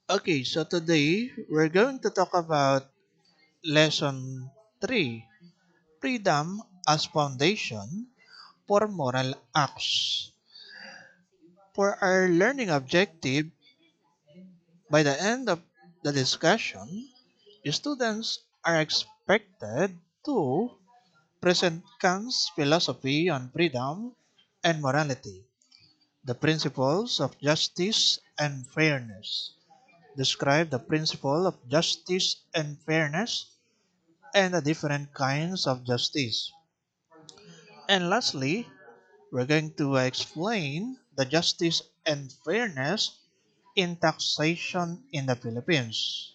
Okay, so today we're going to talk about lesson 3, freedom as foundation for moral acts. For our learning objective, by the end of the discussion, students are expected to present Kant's philosophy on freedom and morality, the principles of justice and fairness. Describe the principle of justice and fairness and the different kinds of justice. And lastly, we're going to explain the justice and fairness in taxation in the Philippines.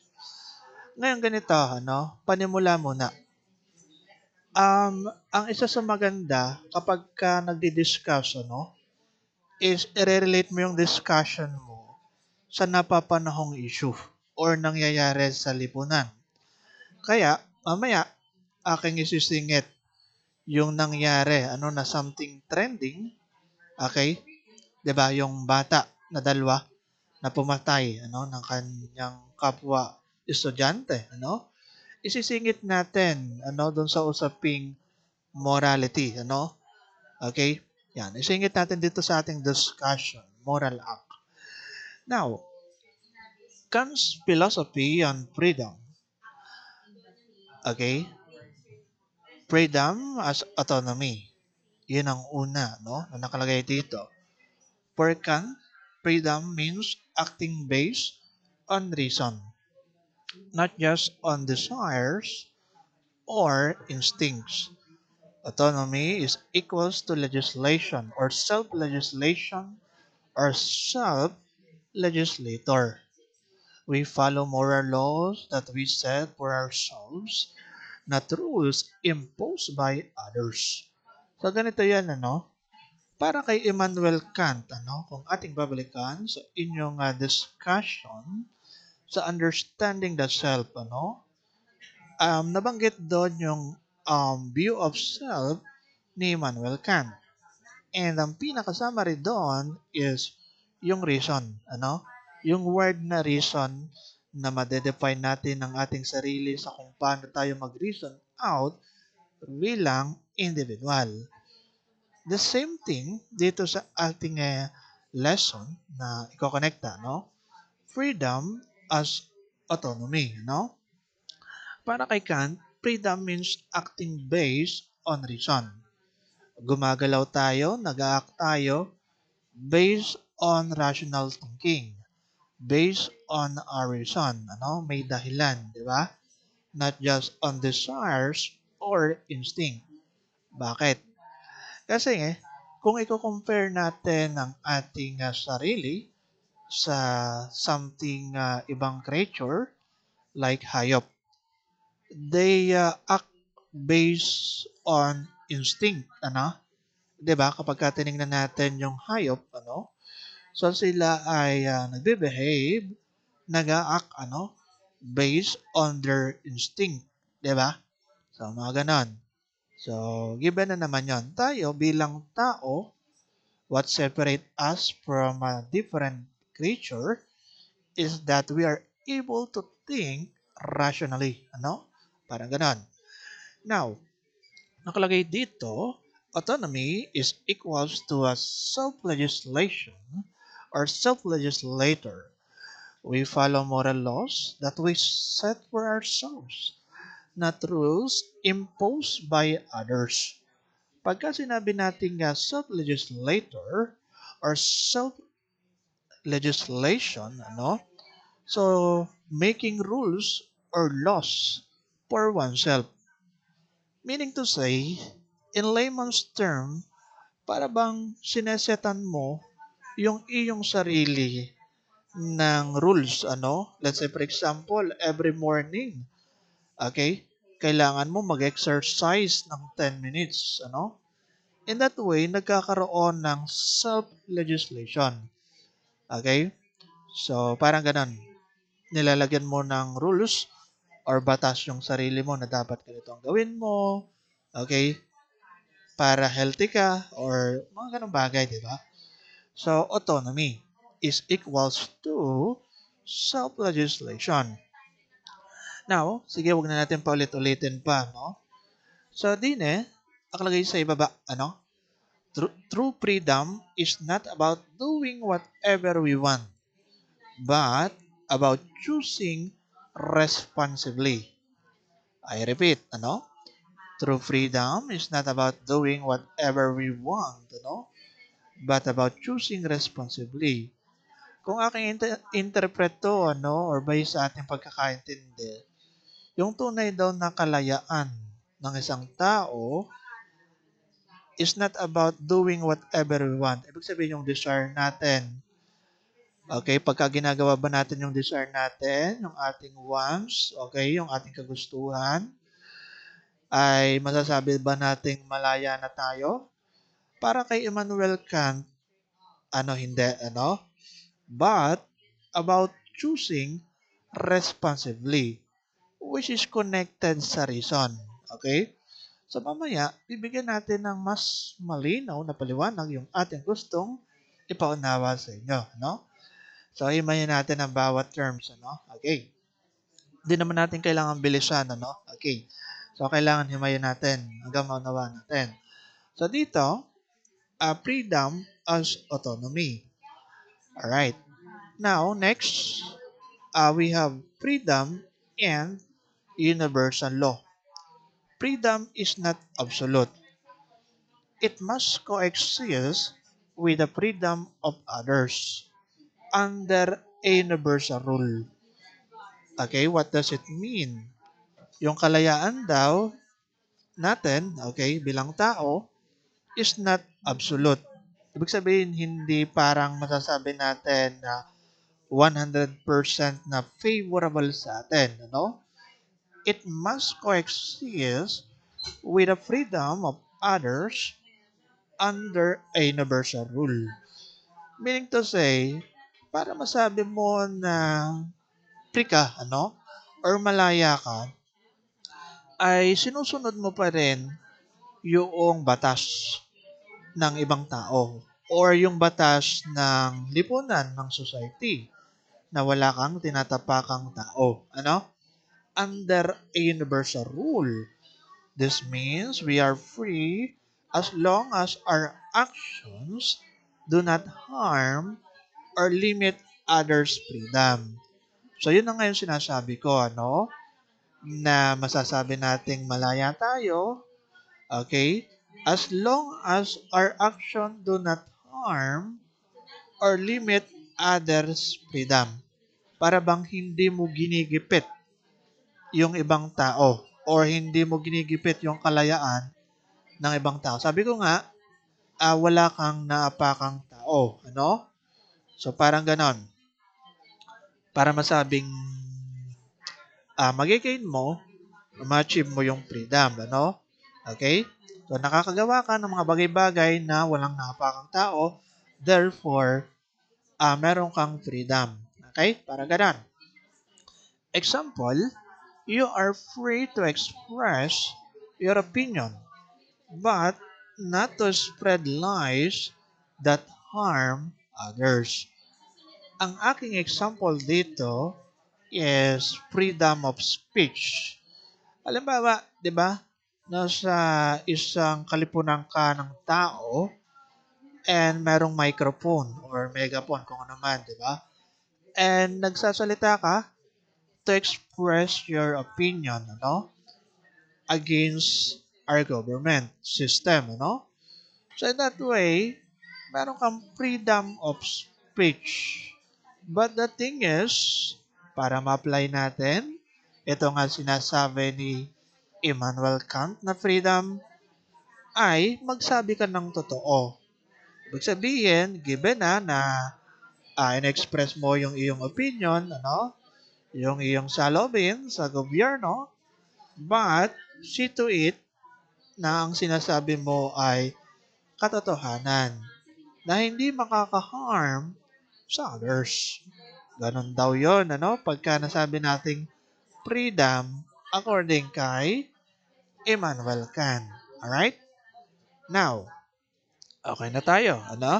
Ngayon ganito, panimula muna. Ang isa sa maganda kapag ka nagdi-discuss, is i-relate mo yung discussion mo sa napapanahong issue or nangyayari sa lipunan. Kaya, mamaya, aking isisingit yung nangyari, na something trending, okay? 'Di ba? Yung bata na dalawa na pumatay, ng kanyang kapwa estudyante, Isisingit natin, doon sa usaping morality, Okay? Yan, isingit natin dito sa ating discussion, moral act. Now, Kant's philosophy on freedom, okay? Freedom as autonomy. Yun ang una, na nakalagay dito. For Kant, freedom means acting based on reason, not just on desires or instincts. Autonomy is equals to legislation or self-legislation or self-legislator. We follow moral laws that we set for ourselves, not rules imposed by others. So ganito yan, Para kay Immanuel Kant, kung ating babalikan sa inyong discussion sa understanding the self, nabanggit doon yung view of self ni Immanuel Kant. And ang pinakasama rin doon is yung reason, Yung word na reason na madedefine natin ang ating sarili sa kung paano tayo mag-reason out bilang individual. The same thing dito sa ating lesson na ikokonekta, Freedom as autonomy, Para kay Kant, freedom means acting based on reason. Gumagalaw tayo, nag-act tayo based on rational thinking, based on our reason, May dahilan, di ba? Not just on desires or instinct. Bakit? Kasi kung i-compare natin ang ating sarili sa something ibang creature like hayop, they act based on instinct, 'Di ba? Kapag tiningnan natin yung hayop, so sila ay nagbe-behave, nag-act, based on their instinct, 'di ba? So mga ganon. So, given na naman yon, tayo bilang tao, what separate us from a different creature is that we are able to think rationally, Parang ganon. Now, nakalagay dito, autonomy is equals to a self-legislation or self-legislator. We follow moral laws that we set for ourselves, not rules imposed by others. Pagka sinabi natin nga self-legislator or self-legislation, So, making rules or laws for oneself. Meaning to say, in layman's term, para bang sinesetan mo yung iyong sarili ng rules, Let's say, for example, every morning, okay, kailangan mo mag-exercise ng 10 minutes, In that way, nagkakaroon ng self-legislation. Okay? So, parang ganun. Nilalagyan mo ng rules or batas yung sarili mo na dapat ganito ang gawin mo. Okay? Para healthy ka or mga ganung bagay, di ba? So, autonomy. is equals to self-legislation. Now, sige, wag na natin paulit-ulitin pa, no? So, din nakalagay sa ibaba, ano? True freedom is not about doing whatever we want, but about choosing responsibly. I repeat, ano? True freedom is not about doing whatever we want, ano? But about choosing responsibly. Kung aking interpret to, ano, or based sa ating pagkakaintindi, yung tunay daw na kalayaan ng isang tao is not about doing whatever we want. Ibig sabihin yung desire natin. Okay, pagka ginagawa ba natin yung desire natin, yung ating wants, okay, yung ating kagustuhan, ay masasabi ba nating malaya na tayo? Para kay Immanuel Kant, ano hindi, ano? But about choosing responsibly, which is connected sa reason. Okay? So mamaya, bibigyan natin ng mas malinaw na paliwanag yung ating gustong ipaunawa sa inyo. No? So himayin natin ang bawat terms. Ano? Okay. Hindi naman natin kailangan bilisan. Ano? Okay. So kailangan himayin natin hanggang maunawa natin. So dito, freedom as autonomy. Alright. Now, next, we have freedom and universal law. Freedom is not absolute. It must coexist with the freedom of others under a universal rule. Okay, what does it mean? Yung kalayaan daw natin, okay, bilang tao, is not absolute. Ibig sabihin, hindi parang masasabi natin na 100% na favorable sa atin, ano? It must coexist with the freedom of others under a universal rule. Meaning to say, para masabi mo na free ka, ano? Or malaya ka, ay sinusunod mo pa rin yung batas ng ibang tao or yung batas ng lipunan ng society na wala kang tinatapakang tao. Ano? Under a universal rule. This means we are free as long as our actions do not harm or limit others' freedom. So, yun na ngayon sinasabi ko, ano? Na masasabi nating malaya tayo, okay? As long as our action do not harm or limit others' freedom. Para bang hindi mo ginigipit yung ibang tao or hindi mo ginigipit yung kalayaan ng ibang tao. Sabi ko nga, wala kang naapakang tao. Ano? So, parang ganon. Para masabing magiging mo, ma-achieve mo yung freedom. Ano? Okay? So, nakakagawa ka ng mga bagay-bagay na walang naapakang tao. Therefore, meron kang freedom. Okay? Para ganon. Example, you are free to express your opinion, but not to spread lies that harm others. Ang aking example dito is freedom of speech. Halimbawa, di ba, nasa isang kalipunan ka ng tao and merong microphone or megaphone kung ano man, di ba? And nagsasalita ka to express your opinion, ano, against our government system, ano? So in that way, meron kang freedom of speech. But the thing is, para ma-apply natin, ito nga sinasabi ni Immanuel Kant na freedom ay magsabi ka ng totoo. Ibig sabihin, given na in-express mo yung iyong opinion, ano, yung iyong salobin sa gobyerno, but see to it na ang sinasabi mo ay katotohanan na hindi makaka-harm sa others. Ganon daw yon, ano? Pagka nasabi nating freedom according kay Immanuel Kant. Alright? Now, okay na tayo, ano?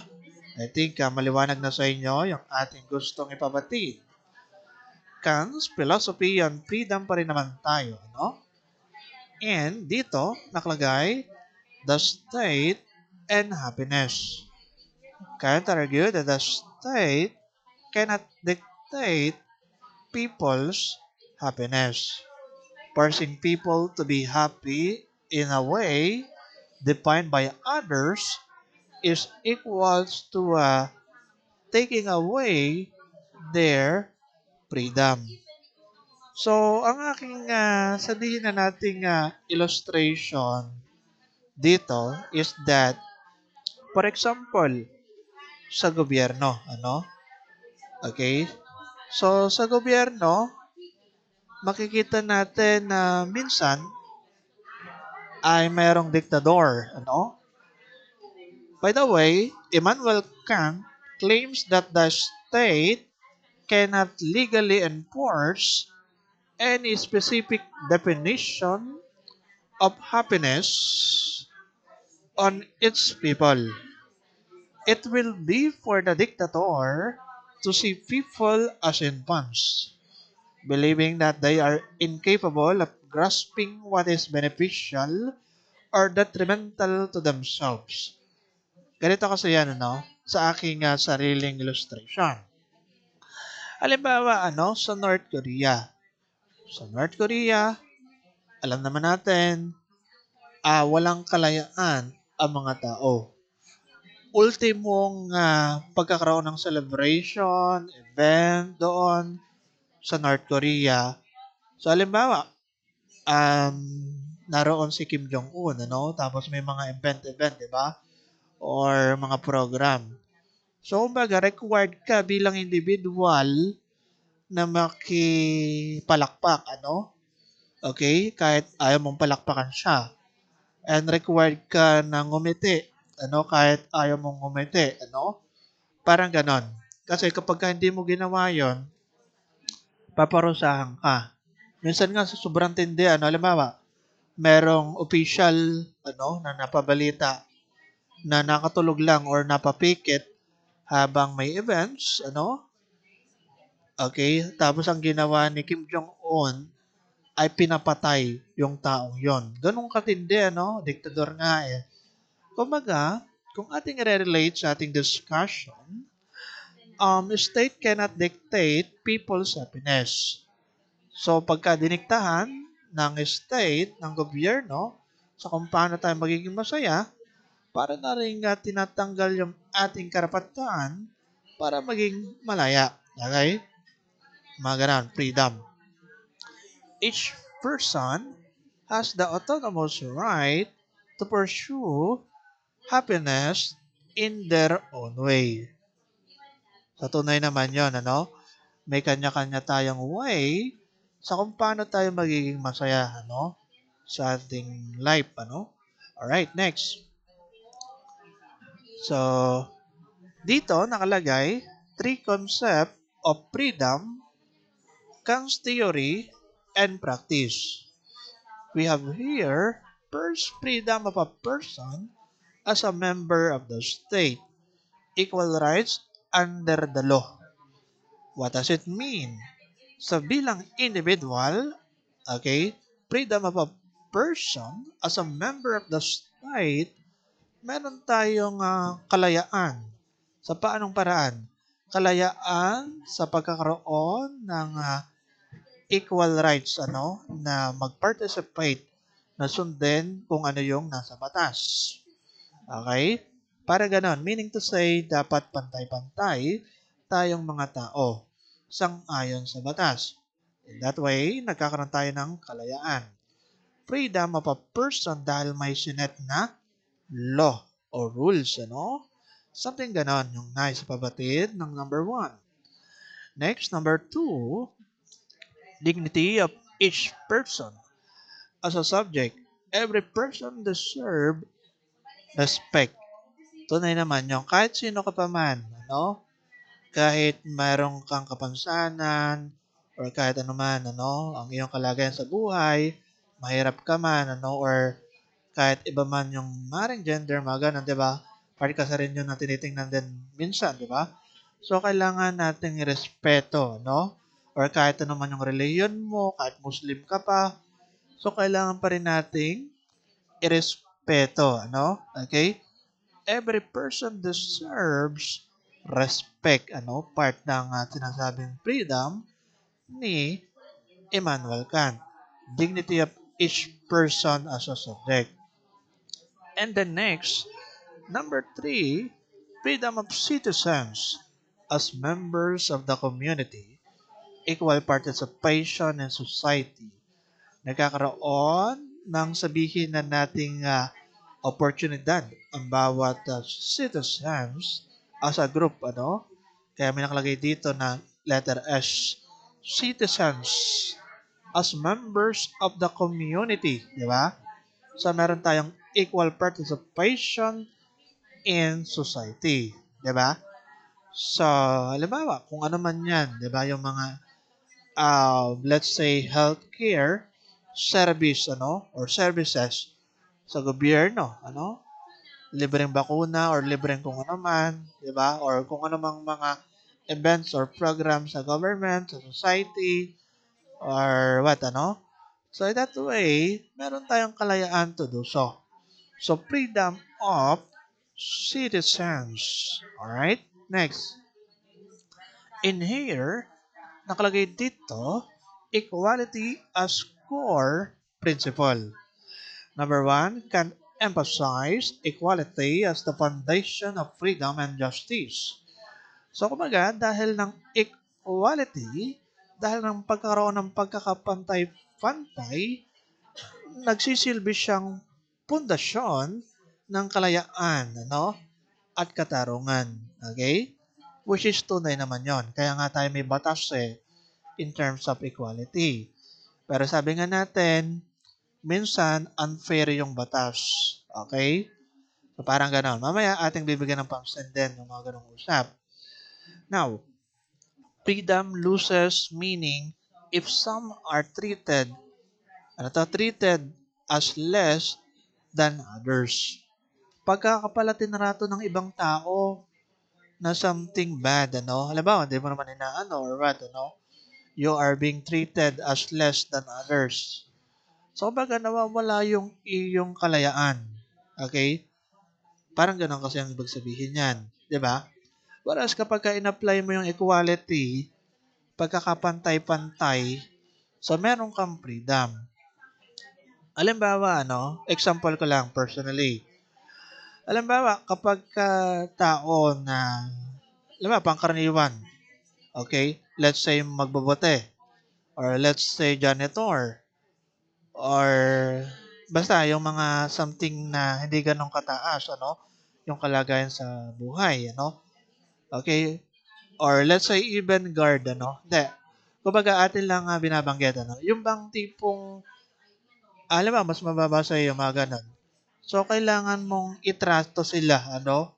I think maliwanag na sa inyo yung ating gustong ipabatid. Kant's philosophy on freedom pa rin naman tayo, no? And dito, nakalagay, the state and happiness. Kant argued that the state cannot dictate people's happiness. Forcing people to be happy in a way defined by others is equals to taking away their freedom. So, ang aking sabihin na nating illustration dito is that, for example, sa gobyerno, ano? Okay? So, sa gobyerno, makikita natin na minsan ay mayroong diktador, ano? By the way, Immanuel Kant claims that the state cannot legally enforce any specific definition of happiness on its people. It will be for the dictator to see people as infants, believing that they are incapable of grasping what is beneficial or detrimental to themselves. Ganito kasi yan, ano, sa aking sariling illustration. Halimbawa, ano, sa North Korea. Sa North Korea, alam naman natin, walang kalayaan ang mga tao. Ultimong pagkakaroon ng celebration, event doon sa North Korea. So, halimbawa, um, naroon si Kim Jong-un, ano? Tapos may mga event, di ba? Or mga program. So, kumbaga, required ka bilang individual na makipalakpak, ano? Okay? Kahit ayaw mong palakpakan siya. And required ka na ngumiti, ano? Kahit ayaw mong ngumiti, ano? Parang ganon. Kasi kapag hindi mo ginawa yon, paparusahan ka. Minsan nga sa sobrang tindi, ano, halimbawa, merong official, ano, na napabalita na nakatulog lang or napapikit habang may events, ano, okay, tapos ang ginawa ni Kim Jong-un ay pinapatay yung taong yon. Ganun katindi, ano, diktador nga eh. Kumbaga, kung ating i-relate sa ating discussion, state cannot dictate people's happiness. So, pagka diniktahan ng state, ng gobyerno, sa kung paano tayo magiging masaya, para na rin tinatanggal yung ating karapatan para maging malaya. Okay? Mga ganun, freedom. Each person has the autonomous right to pursue happiness in their own way. Sa tunay naman yon, ano? May kanya-kanya tayong way sa kung paano tayo magiging masaya, ano? Sa ating life, ano? Alright, next. So, dito nakalagay, three concept of freedom, Kant's theory, and practice. We have here, first, freedom of a person as a member of the state, equal rights under the law. What does it mean? So bilang individual, okay, freedom of a person as a member of the state, meron tayong kalayaan. Sa paanong paraan? Kalayaan sa pagkakaroon ng equal rights, ano, na mag-participate, na sundin kung ano yung nasa batas. Okay? Para ganon, meaning to say, dapat pantay-pantay tayong mga tao sang-ayon sa batas. In that way, nagkakaroon tayo ng kalayaan. Freedom of a person dahil may sinet na law or rules, ano? Something ganon, yung nice pabatid ng number 1. Next, number 2, dignity of each person. As a subject, every person deserve respect. Tunay naman yung kahit sino ka pa man, ano? Kahit mayroong kang kapansanan or kahit ano man, ano, ang iyong kalagayan sa buhay, mahirap ka man, ano, or kahit iba man yung maring gender, mga ganun, di ba? Part kasi rin yun na tinitingnan din minsan, di ba? So, kailangan nating respeto, no? Or kahit ano man yung reliyon mo, kahit Muslim ka pa, so kailangan pa rin nating irespeto, no? Okay? Every person deserves respect, ano? Part ng sinasabing freedom ni Immanuel Kant. Dignity of each person as a subject. And the next, number three, freedom of citizens as members of the community, equal participation in society. Nagkakaroon ng sabihin na nating oportunidad ang bawat citizens as a group, ano? Kaya may nakalagay dito na letter S, citizens as members of the community, di ba? So meron tayong equal participation in society, di ba? So, halimbawa, kung ano man yan, di ba, yung mga, let's say, healthcare service, ano, or services sa gobyerno, ano, libreng bakuna or libreng kung ano man, di ba, or kung ano mang mga events or programs sa government, sa society, or what, ano. So, that way, meron tayong kalayaan to do so. So, freedom of citizens. Alright? Next. In here, nakalagay dito, equality as core principle. Number one, can emphasize equality as the foundation of freedom and justice. So, kumbaga, dahil ng equality, dahil ng pagkakaroon ng pagkakapantay-pantay, nagsisilbi siyang pundasyon ng kalayaan, ano? At katarungan. Okay? Which is tunay naman yon. Kaya nga tayo may batas in terms of equality. Pero sabi nga natin, minsan unfair yung batas. Okay? So parang ganon. Mamaya ating bibigyan ng pansin din ng mga ganong usap. Now, freedom loses meaning if some are treated as less than others. Pagkakapalatin na rato ng ibang tao na something bad, ano? Halimbawa, hindi mo naman inaano or what, ano? You are being treated as less than others. So, baga nawawala yung iyong kalayaan. Okay? Parang ganun kasi ang ibig sabihin yan. Di ba? Whereas kapag in-apply mo yung equality, pagkakapantay-pantay, so meron kang freedom. Halimbawa, ano? Example ko lang personally. Halimbawa, kapag tao na, halimbawa, pangkaraniwan, okay? Let's say magbobote, or let's say janitor, or basta yung mga something na hindi ganun kataas, ano? Yung kalagayan sa buhay, ano? Okay? Or let's say even guard, ano? Hindi. Kumbaga atin lang binabanggit, ano? Yung bang tipong, alam mo, mas mababa sa iyo, mga ganun. So, kailangan mong itrato sila, ano?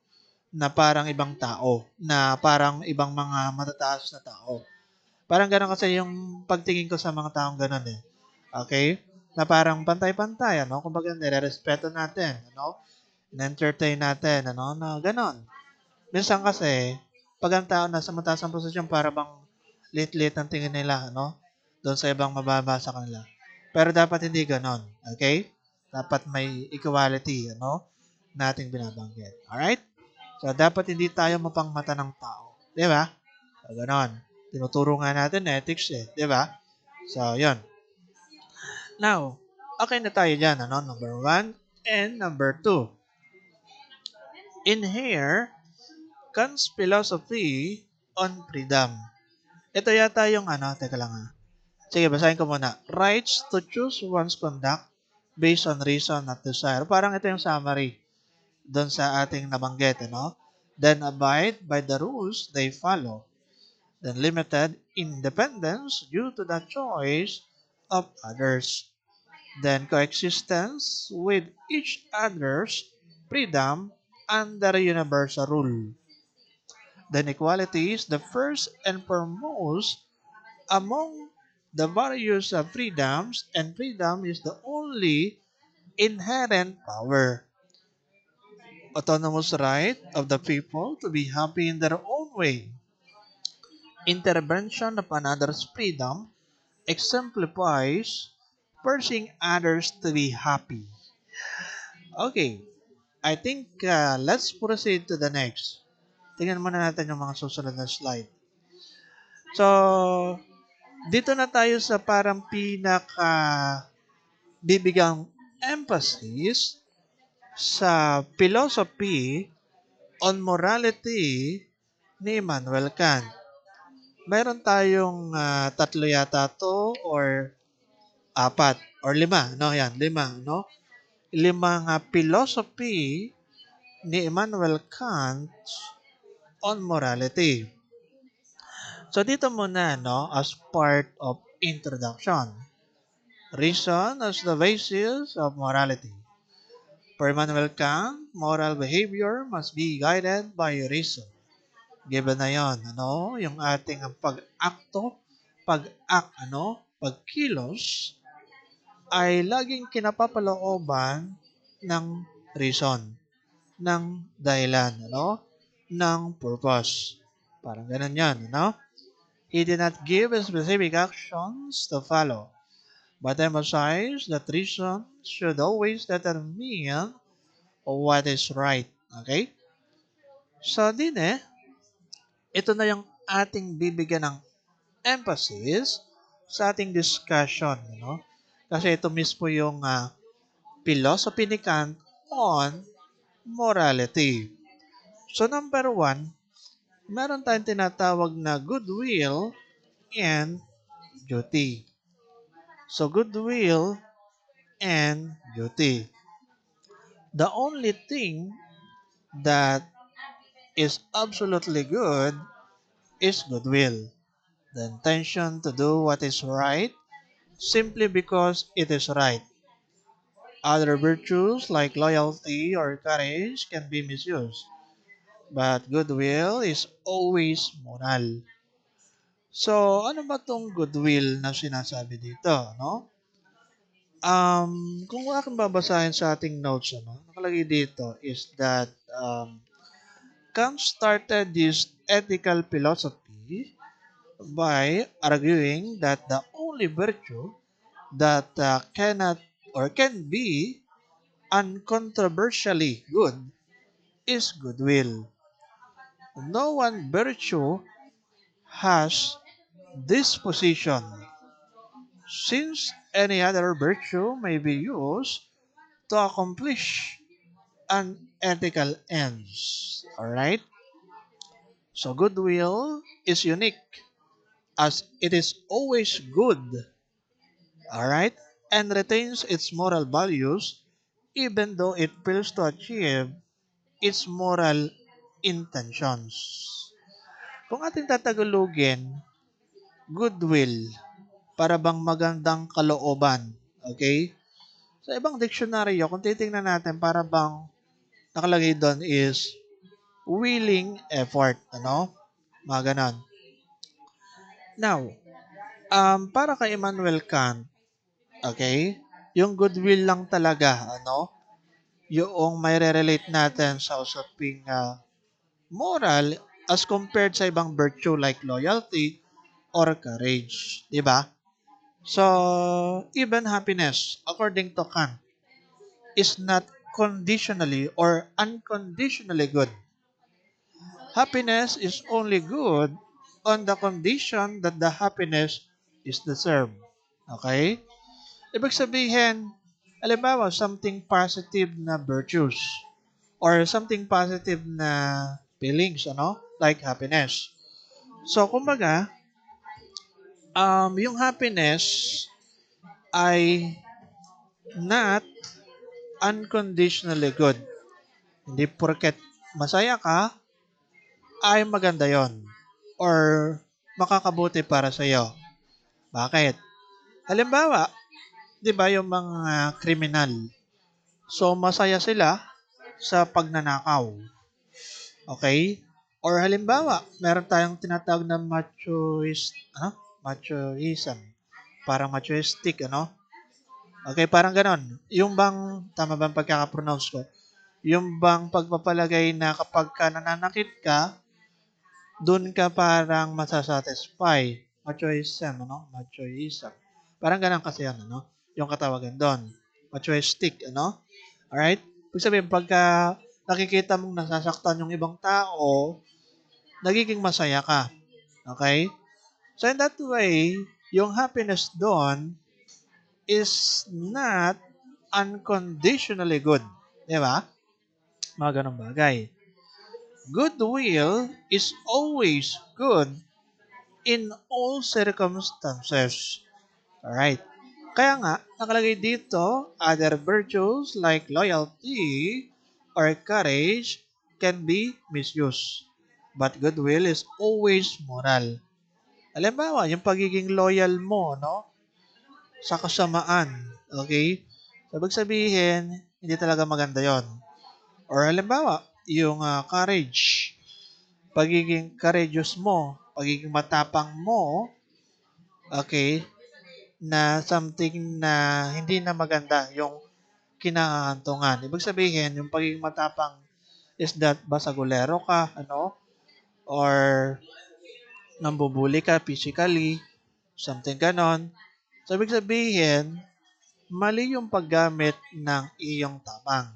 Na parang ibang tao, na parang ibang mga matataas na tao. Parang gano'n kasi yung pagtingin ko sa mga taong gano'n eh. Okay? Na parang pantay-pantay, ano? Kumbaga, nire-respeto natin, ano? Na-entertain natin, ano? Na gano'n. Minsan kasi, pag ang tao nasa mataas ang posisyon, para bang lit-lit ang tingin nila, ano? Doon sa ibang mababa sa kanila. Pero dapat hindi gano'n. Okay? Dapat may equality, ano? Nating binabanggit. Alright? So, dapat hindi tayo mapangmata ng tao. Di ba? So, ganon. Tinuturo nga natin ethics eh. Di ba? So, yon. Now, okay na tayo dyan. Ano? Number one and number two. In here, Kant's philosophy on freedom. Ito yata yung ano, teka lang ha. Sige, basahin ko muna. Rights to choose one's conduct based on reason not desire. Parang ito yung summary doon sa ating nabanggit, ano? Then abide by the rules they follow. Then limited independence due to the choice of others. Then coexistence with each other's freedom under universal rule. Then equality is the first and foremost among the various freedoms, and freedom is the only inherent power. autonomous right of the people to be happy in their own way. Intervention of another's freedom exemplifies forcing others to be happy. Okay, I think let's proceed to the next. Tingnan muna natin yung mga susunod na slide. So, dito na tayo sa parang pinaka bibigang emphasis sa philosophy on morality ni Immanuel Kant. Meron tayong tatlo yata to or apat or lima, no? Yan, lima, no? Limang philosophy ni Immanuel Kant on morality. So dito muna, no, as part of introduction. Reason as the basis of morality. For Immanuel Kant, moral behavior must be guided by reason. Given na yon, ano, yung ating pag-akto, pagkilos, ay laging kinapapalooban ng reason, ng dahilan, ano, ng purpose. Parang ganun yan, ano? He did not give specific actions to follow, but emphasized that reason should always determine what is right. Okay? So, din ito na yung ating bibigyan ng emphasis sa ating discussion. No? Kasi ito mismo yung philosophy ni Kant on morality. So, number one, meron tayong tinatawag na goodwill and duty. So, goodwill and duty. The only thing that is absolutely good is goodwill. The intention to do what is right simply because it is right. Other virtues like loyalty or courage can be misused, but goodwill is always moral. So, ano ba tong goodwill na sinasabi dito, no? Kung aking babasahin sa ating notes, ano, nakalagay dito is that Kant started this ethical philosophy by arguing that the only virtue that cannot or can be uncontroversially good is goodwill. No one virtue has this position, since any other virtue may be used to accomplish unethical ends. Alright? So goodwill is unique as it is always good. Alright? And retains its moral values even though it fails to achieve its moral intentions. Kung ating tatagalogin, goodwill, para bang magandang kalooban. Okay? Sa ibang diksyonaryo, kung titingnan natin, para bang nakalagay doon is willing effort. Ano? Mga ganon. Now, para kay Immanuel Kant, okay, yung goodwill lang talaga, ano, yung may relate natin sa usaping moral as compared sa ibang virtue like loyalty or courage. Di ba? So, even happiness, according to Kant, is not conditionally or unconditionally good. Happiness is only good on the condition that the happiness is deserved. Okay? Ibig sabihin, halimbawa, something positive na virtues or something positive na feelings, ano? Like happiness. So, kumbaga, yung happiness ay not unconditionally good. Hindi porket masaya ka, ay maganda yon or makakabuti para sa iyo. Bakit? Halimbawa, di ba yung mga kriminal, so masaya sila sa pagnanakaw. Okay? Or halimbawa, meron tayong tinatawag na machoism. Parang machoistic, ano? Okay, parang ganon. Yung bang, tama bang pagkakapronounce ko? Yung bang pagpapalagay na kapag ka nananakit ka, dun ka parang masasatisfy. Machoism, ano? Machoism. Parang ganun kasi yan, ano? Yung katawagan doon. Machoistic, ano? Alright? Ibig sabihin, pagka nakikita mong nasasaktan yung ibang tao, nagiging masaya ka. Okay? So in that way, yung happiness doon is not unconditionally good. Di ba? Mga ganong bagay. Goodwill is always good in all circumstances. Alright. Kaya nga, nakalagay dito, other virtues like loyalty or courage can be misused. But goodwill is always moral. Halimbawa, yung pagiging loyal mo, no? Sa kasamaan. Okay? Sabag sabihin, hindi talaga maganda yon. Or halimbawa, yung courage. Pagiging courageous mo, pagiging matapang mo, okay, na something na hindi na maganda yung kinahantungan. Ibig sabihin, yung pagiging matapang is that basagulero ka, ano, or nambubuli ka physically, something ganon. So, ibig sabihin, mali yung paggamit ng iyong tapang.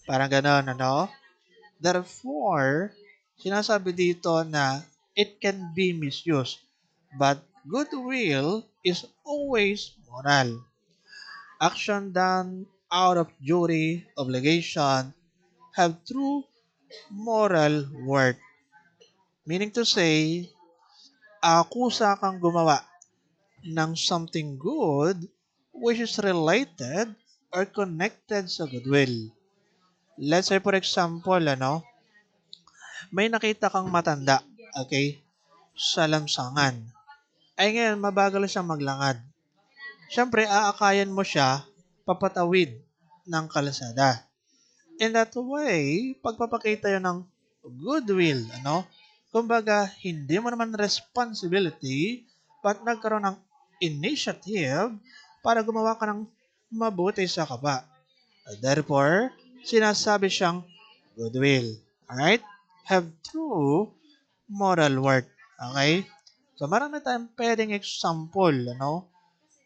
Parang ganon, ano? Therefore, sinasabi dito na it can be misused, but goodwill is always moral. Action done out of duty, obligation, have true moral worth. Meaning to say, kusa kang gumawa ng something good which is related or connected sa goodwill. Let's say for example, ano, may nakita kang matanda, okay, sa lansangan. Ay ngayon, mabagal siyang maglakad. Siyempre, aakayan mo siya papatawid ng kalsada. In that way, pagpapakita yun ng goodwill, ano? Kumbaga, hindi mo naman responsibility, but nagkaroon ng initiative para gumawa ka ng mabuti sa kaba. Therefore, sinasabi siyang goodwill. Alright? Have true moral worth. Okay? So, marami tayong pwedeng example, ano?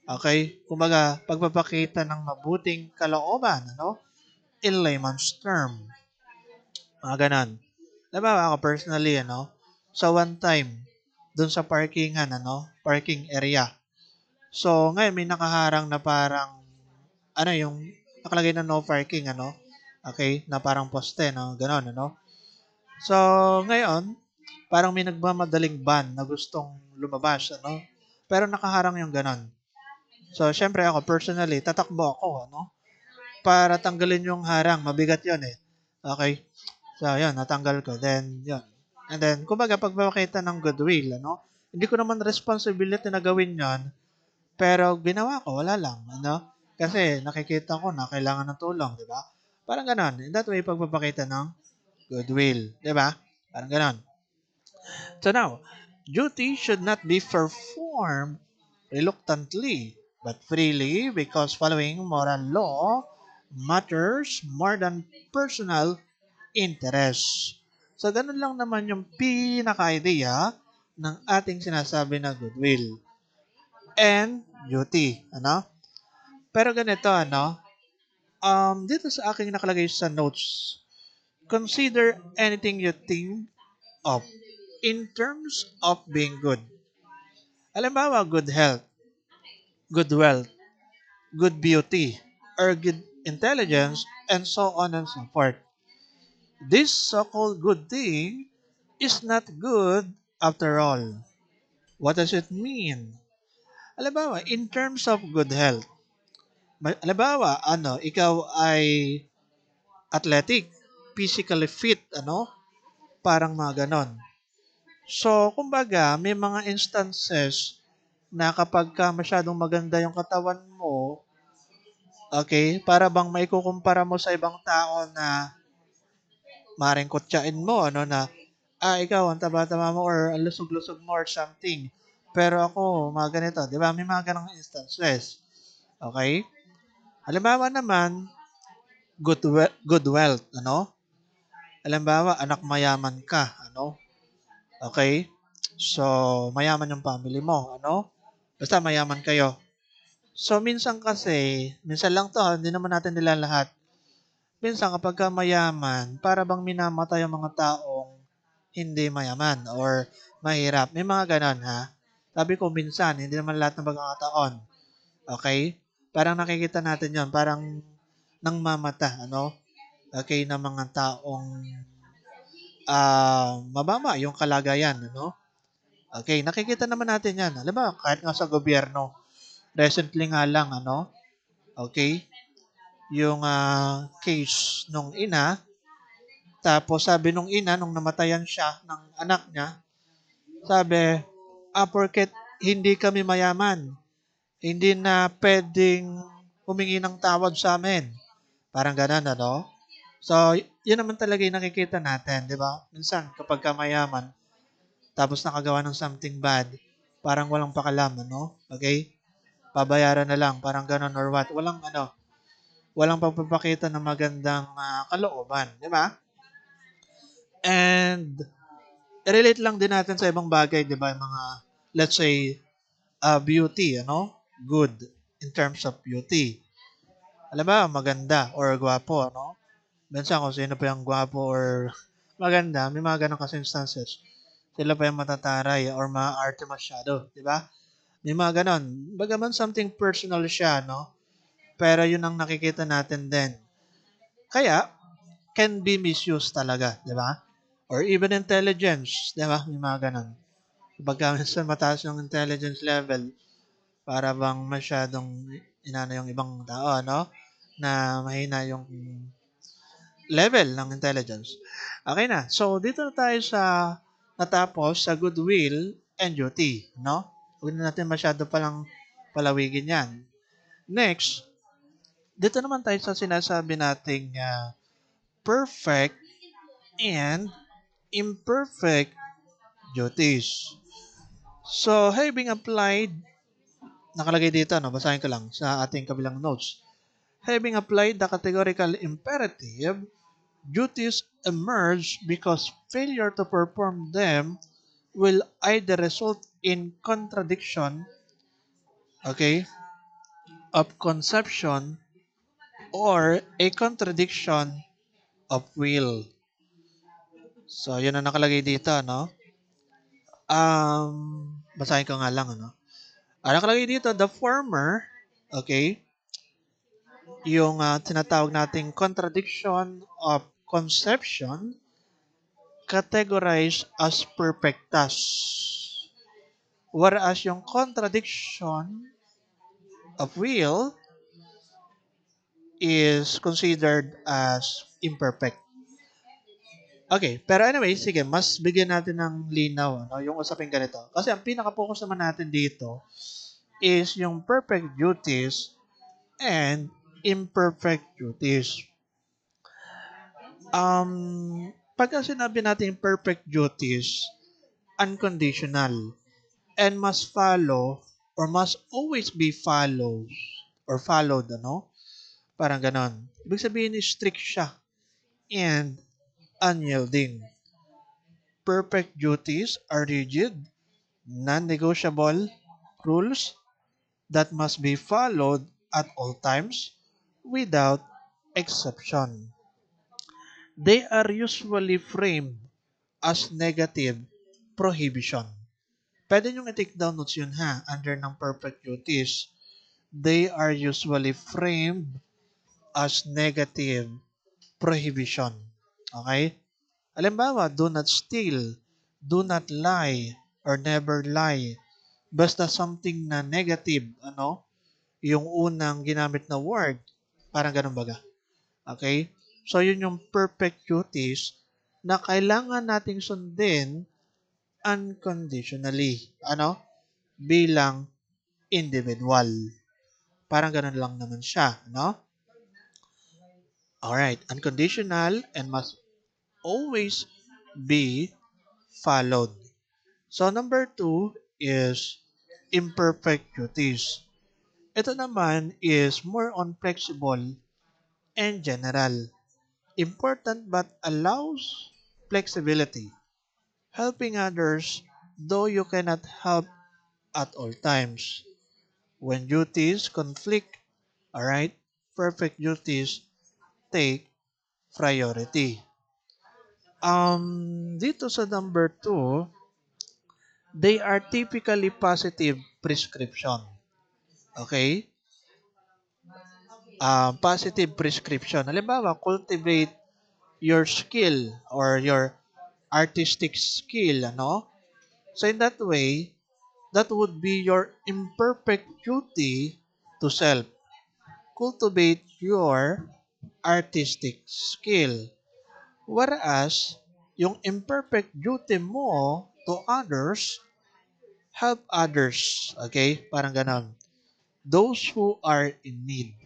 Okay? Kumbaga, pagpapakita ng mabuting kalooban, ano? In layman's term. Mga ganon. Diba ako personally, ano? So, one time, dun sa parkingan, ano? Parking area. So, ngayon may nakaharang na parang, ano yung, nakalagay na no parking, ano? Okay? Na parang poste, no? Ganon, ano? So, ngayon, parang may nagmamadaling van na gustong lumabas, ano? Pero nakaharang yung ganon. So, syempre ako, personally, tatakbo ako, ano? Para tanggalin yung harang. Mabigat yon eh. Okay? So, yun, natanggal ko. Then, yun. And then, kumbaga, pagpapakita ng goodwill, ano? Hindi ko naman responsibility na gawin yon, pero ginawa ko, wala lang, ano? Kasi nakikita ko na kailangan ng tulong, di ba? Parang ganon. In that way, pagpapakita ng goodwill, di ba? Parang ganon. So now, duty should not be performed reluctantly, but freely because following moral law matters more than personal interest. So, ganun lang naman yung pinaka-idea ng ating sinasabi na goodwill and duty. Ano? Pero ganito, ano? Dito sa aking nakalagay sa notes, consider anything you think of in terms of being good. Halimbawa, good health, good wealth, good beauty, or good intelligence, and so on and so forth. This so-called good thing is not good after all. What does it mean? Halimbawa, in terms of good health, halimbawa, ano, ikaw ay athletic, physically fit, ano, parang mga ganon. So, kumbaga, may mga instances na kapag ka masyadong maganda yung katawan mo, okay, para bang maikukumpara mo sa ibang tao na maring kutsain mo, ano, na, ikaw, ang taba-taba mo or ang lusog-lusog mo or something. Pero ako, mga ganito, di ba? May mga ganong instances. Okay? Halimbawa naman, good wealth, ano? Halimbawa, anak mayaman ka, ano? Okay? So, mayaman yung family mo, ano? Basta mayaman kayo. So, minsan kasi, minsan lang to, hindi naman natin nila lahat. Minsan kapag ka mayaman, para bang minamatay ang mga taong hindi mayaman or mahirap. May mga ganon, ha? Sabi ko minsan, hindi naman lahat ng pagkakataon. Okay? Parang nakikita natin yon, parang nang mamata, ano? Okay, ng mga taong mababa yung kalagayan, ano? Okay, nakikita naman natin yan. Alam ba, kahit nga sa gobyerno, recently nga lang, ano? Okay, yung case nung ina, tapos sabi nung ina, nung namatayan siya ng anak niya, sabi, porket hindi kami mayaman, hindi na pwedeng humingi ng tawad sa amin. Parang ganun, ano? So, yun naman talaga yung nakikita natin, di ba? Minsan, kapag ka mayaman, tapos nakagawa ng something bad, parang walang pakalam, ano? Okay? Pabayaran na lang, parang ganun or what. Walang pagpapakita ng magandang kalooban, di ba? And relate lang din natin sa ibang bagay, di ba? Yung mga, let's say, beauty, ano? Good in terms of beauty. Alam ba, maganda or gwapo, ano? Minsan kung sino pa yung gwapo or maganda, may mga ganun kasi instances. Sila pa yung matataray or maaarte masyado, di ba? May mga ganun. Bagaman something personal siya, no? Pero yun ang nakikita natin din. Kaya, can be misused talaga, di ba? Or even intelligence, di ba? May mga ganun. Kapag minsan mataas yung intelligence level, para bang masyadong inano yung ibang tao, no? Na mahina yung level ng intelligence. Okay na. So, dito na tayo sa natapos sa goodwill and duty, no? Huwag na natin masyado palang palawigin yan. Next, dito naman tayo sa sinasabi nating perfect and imperfect duties. So, having applied, nakalagay dito, no? Basahin ko lang sa ating kabilang notes. Having applied the categorical imperative, duties emerge because failure to perform them will either result in contradiction, okay, of conception or a contradiction of will. So, yun ang nakalagay dito, no? Basahin ko nga lang, ano? Nakalagay dito, the former, okay, yung tinatawag nating contradiction of conception categorized as perfectas. Whereas yung contradiction of will is considered as imperfect. Okay, pero anyway, sige, mas bigyan natin ng linaw, ano, yung usapin ganito. Kasi ang pinaka-focus naman natin dito is yung perfect duties and imperfect duties. Pagka sinabi natin perfect duties, unconditional and must follow or must always be followed or followed, ano? Parang ganon. Ibig sabihin, strict siya and unyielding. Perfect duties are rigid, non-negotiable rules that must be followed at all times without exception. They are usually framed as negative prohibition. Pwede nyo i-take down notes yun ha, under ng perfect duties. They are usually framed as negative prohibition. Okay? Halimbawa, do not steal, do not lie, or never lie. Basta something na negative, ano? Yung unang ginamit na word. Parang ganun baga. Okay? So, yun yung perfect duties na kailangan nating sundin unconditionally. Ano? Bilang individual. Parang ganun lang naman siya. No? Alright. Unconditional and must always be followed. So, number two is imperfect duties. Ito naman is more on flexible and general. Important but allows flexibility. Helping others, though you cannot help at all times. When duties conflict, alright, perfect duties take priority. Dito sa number two, they are typically positive prescription. Okay? Positive prescription. Halimbawa, cultivate your skill or your artistic skill, ano? So in that way, that would be your imperfect duty to self. Cultivate your artistic skill. Whereas, yung imperfect duty mo to others, help others. Okay? Parang ganon. Those who are in need.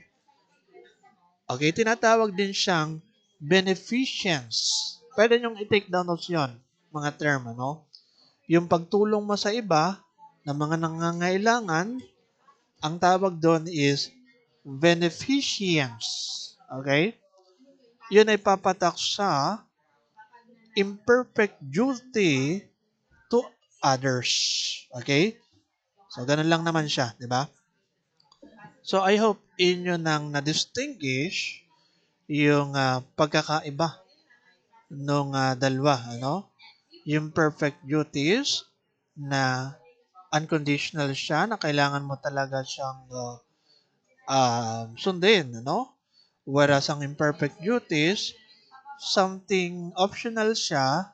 Okay? Tinatawag din siyang beneficence. Pwede nyong i-take down notes yun, mga term, ano? Yung pagtulong mo sa iba, na mga nangangailangan, ang tawag doon is beneficence. Okay? Yun ay papatak sa imperfect duty to others. Okay? So, ganun lang naman siya, di ba? So, I hope inyo nang na-distinguish yung pagkakaiba nung dalawa, ano? Yung perfect duties na unconditional siya, na kailangan mo talaga siyang sundin, ano? Whereas ang imperfect duties, something optional siya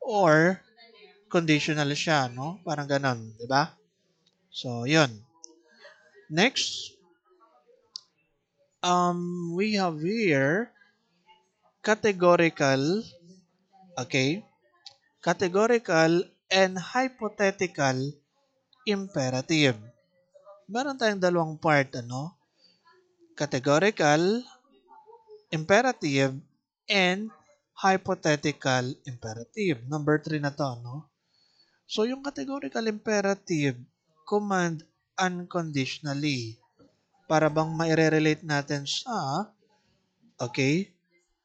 or conditional siya, no? Parang ganon, di ba? So, yun. Next, we have here categorical, okay? Categorical and hypothetical imperative. Meron tayong dalawang part, ano? Categorical imperative and hypothetical imperative. Number 3 na to, no? So, yung categorical imperative, command unconditionally. Para bang maire-relate natin sa, okay,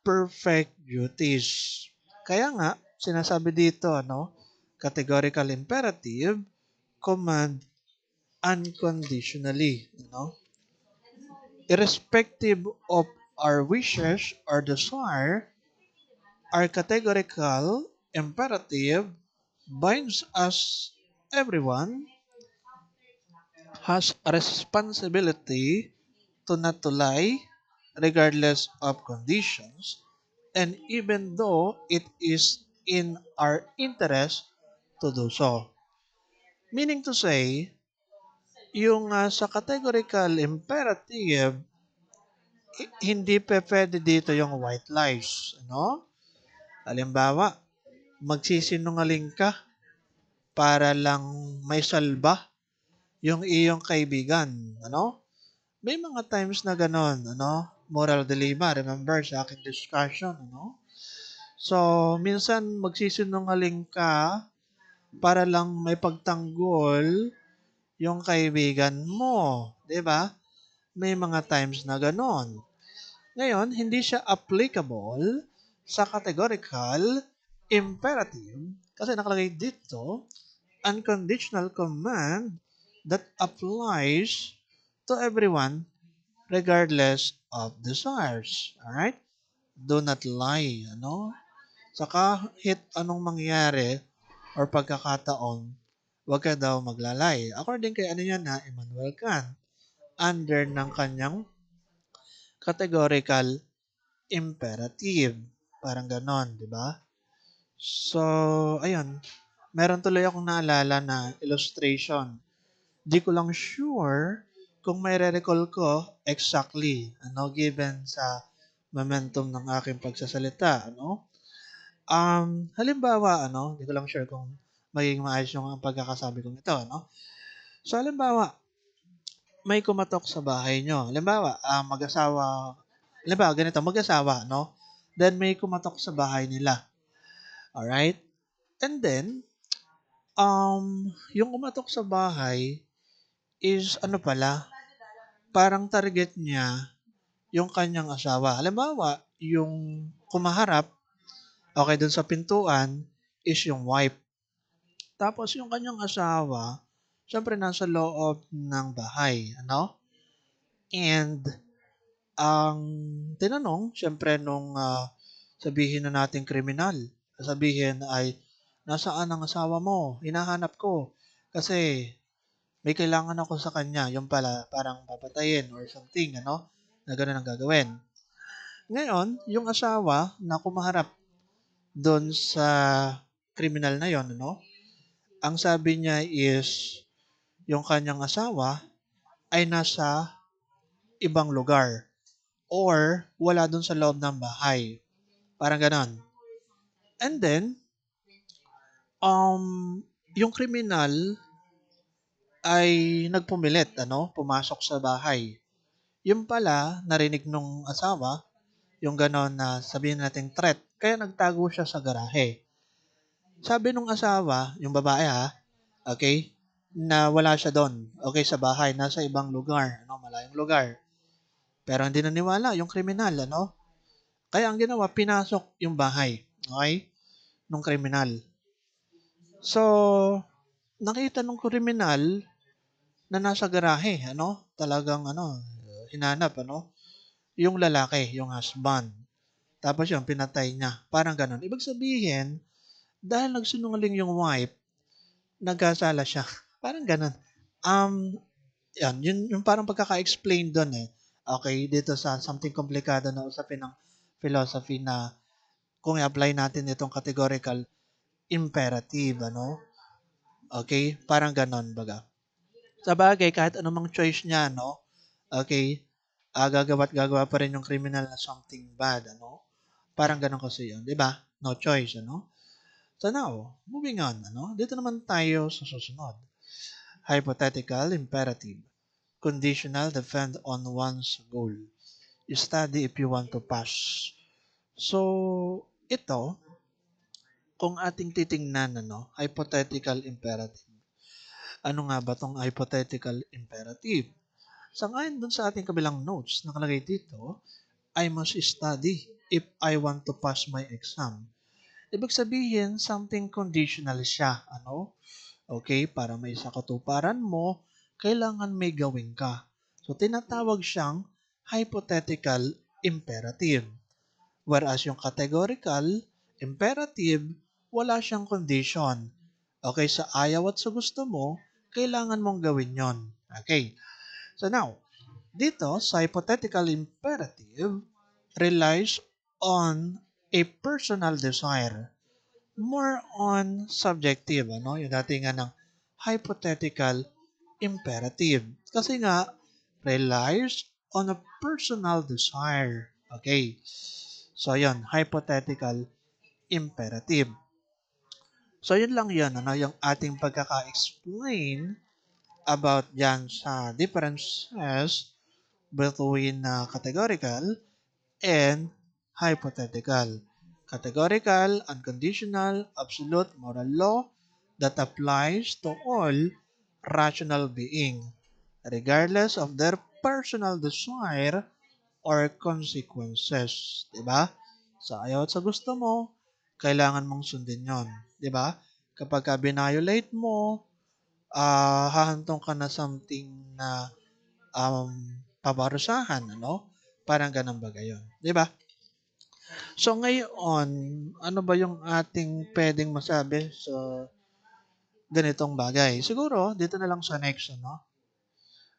perfect duties. Kaya nga, sinasabi dito, no, categorical imperative, command unconditionally, irrespective of our wishes or desire, our categorical imperative binds us. Everyone has a responsibility to not to lie regardless of conditions, and even though it is in our interest to do so. Meaning to say, yung sa categorical imperative, hindi pa pwede dito yung white lies. Ano? Halimbawa, magsisinungaling ka para lang may salba yung iyong kaibigan. Ano? May mga times na ganon, ano? Moral dilemma, remember sa aking discussion, ano? So, minsan magsisinungaling ka para lang may pagtanggol yung kaibigan mo. 'Di ba? May mga times na ganon. Ngayon, hindi siya applicable sa categorical imperative kasi nakalagay dito, unconditional command that applies to everyone regardless of desires. Alright? Do not lie. Ano? Sa kahit anong mangyari or pagkakataon, huwag ka daw maglalay. According kay ano yan na Immanuel Kant, under ng kanyang categorical imperative. Parang ganon, di ba? So, ayun. Meron tuloy akong naalala na illustration. Di ko lang sure kung may recall ko exactly, given sa momentum ng aking pagsasalita, ano? Halimbawa, di ko lang sure kung magiging maayos yung pagkakasabi kong ito, no? So, halimbawa, may kumatok sa bahay nyo. Halimbawa, ganito, mag-asawa, no? Then, may kumatok sa bahay nila. Alright? And then, yung kumatok sa bahay is, parang target niya yung kanyang asawa. Halimbawa, yung kumaharap, okay, dun sa pintuan is yung wife. Tapos yung kanyang asawa, syempre nasa loob ng bahay, ano? And ang tinanong, syempre nung sabihin na nating kriminal, sabihin ay, nasaan ang asawa mo? Hinahanap ko. Kasi may kailangan ako sa kanya. Yung pala, parang papatayin or something, ano? Na ganun ang gagawin. Ngayon, yung asawa na kumaharap doon sa kriminal na yon, ano? Ang sabi niya is, yung kanyang asawa ay nasa ibang lugar or wala doon sa loob ng bahay. Parang ganon. And then, yung kriminal ay nagpumilit, ano, pumasok sa bahay. Yung pala, narinig nung asawa, yung ganon na sabihin nating threat, kaya nagtago siya sa garahe. Sabi nung asawa, yung babae ha, okay, na wala siya doon, okay, sa bahay, nasa ibang lugar, ano, malayong lugar. Pero hindi naniwala yung kriminal, ano? Kaya ang ginawa, pinasok yung bahay, okay, nung kriminal. So, nakita nung kriminal na nasa garahe, ano, talagang ano, hinanap, ano, yung lalaki, yung husband. Tapos yun, pinatay niya. Parang ganun. Ibig sabihin, dahil nagsinungaling yung wife, nagkasala siya. Parang ganun. Um, yun parang pagkaka-explain doon eh. Okay, dito sa something komplikado na usapin ng philosophy na kung i-apply natin itong categorical imperative, ano? Okay, parang ganon baga. Sa bagay, kahit anumang choice niya, no? Okay, gagawa't gagawa pa rin yung criminal na something bad, ano? Parang ganon kasi yun, di ba? No choice, ano? So now, moving on, ano? Dito naman tayo sa susunod. Hypothetical imperative. Conditional depend on one's goal. Study if you want to pass. So, ito, kung ating titingnan, ano, hypothetical imperative. Ano nga ba tong hypothetical imperative? Sangayon dun sa ating kabilang notes, nakalagay dito, I must study if I want to pass my exam. Ibig sabihin, something conditional siya. Ano? Okay, para may sa katuparan mo, kailangan may gawin ka. So, tinatawag siyang hypothetical imperative. Whereas yung categorical imperative, wala siyang condition. Okay, sa ayaw at sa gusto mo, kailangan mong gawin yon. Okay, so now, dito sa hypothetical imperative, relies on a personal desire. More on subjective, ano? Yung dating nga ng hypothetical imperative. Kasi nga, relies on a personal desire. Okay. So, yun, hypothetical imperative. So, yun lang yun, ano, yung ating pagkaka-explain about yan sa differences between categorical and hypothetical. Categorical, unconditional, absolute moral law that applies to all rational being, regardless of their personal desire or consequences. Diba? Sa ayaw at sa gusto mo, kailangan mong sundin yon. Diba? Kapag binayolate mo, hahantong ka na something na pabarusahan, ano? Parang ganun ba gayon? Di ba? So ngayon, ano ba yung ating pwedeng masabi sa ganitong bagay? Siguro, dito na lang sa next, ano?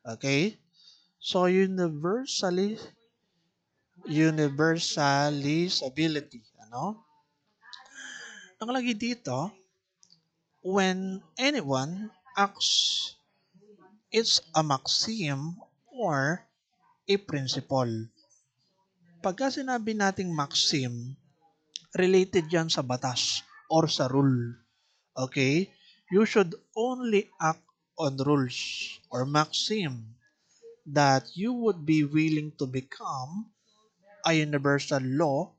Okay? So, universalizability, ano? Nakalagay dito, when anyone acts, it's a maxim or a principle. Pagka sinabi nating maxim, related yan sa batas or sa rule. Okay? You should only act on rules or maxim that you would be willing to become a universal law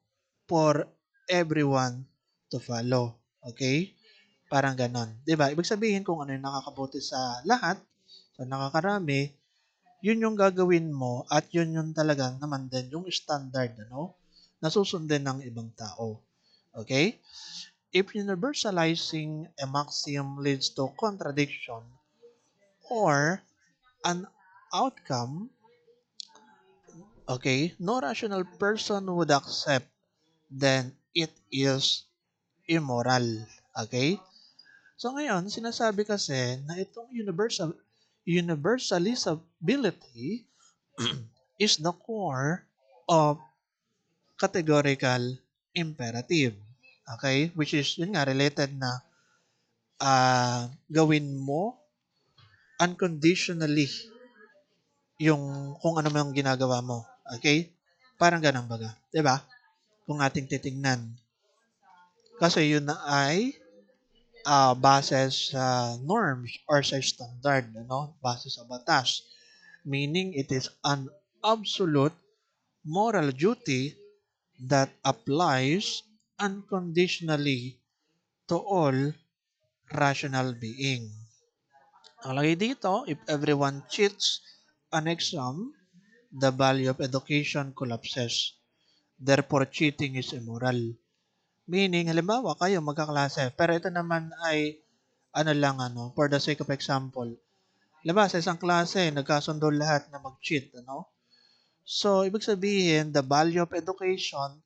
for everyone to follow. Okay? Parang ganon. 'Di ba? Ibig sabihin kung ano yung nakakabuti sa lahat, sa nakakarami, yun yung gagawin mo at yun yung talaga naman din yung standard, na susundin ng ibang tao. Okay? If universalizing a maxim leads to contradiction or an outcome, okay, no rational person would accept, then it is immoral. Okay? So ngayon, sinasabi kasi na itong universalizability is the core of categorical imperative. Okay? Which is, yun nga, related na gawin mo unconditionally yung kung ano mang ginagawa mo. Okay? Parang ganun baga. 'Di ba? Kung ating titingnan. Kasi yun na ay base sa norms or sa standard, base sa batas. Meaning it is an absolute moral duty that applies unconditionally to all rational being. Ang lagi dito, if everyone cheats an exam, the value of education collapses. Therefore, cheating is immoral. Meaning, halimbawa, kayo magkaklase, pero ito naman ay, ano lang, for the sake of example, halimbawa, sa isang klase, nagkasundo lahat na mag-cheat, So, ibig sabihin, the value of education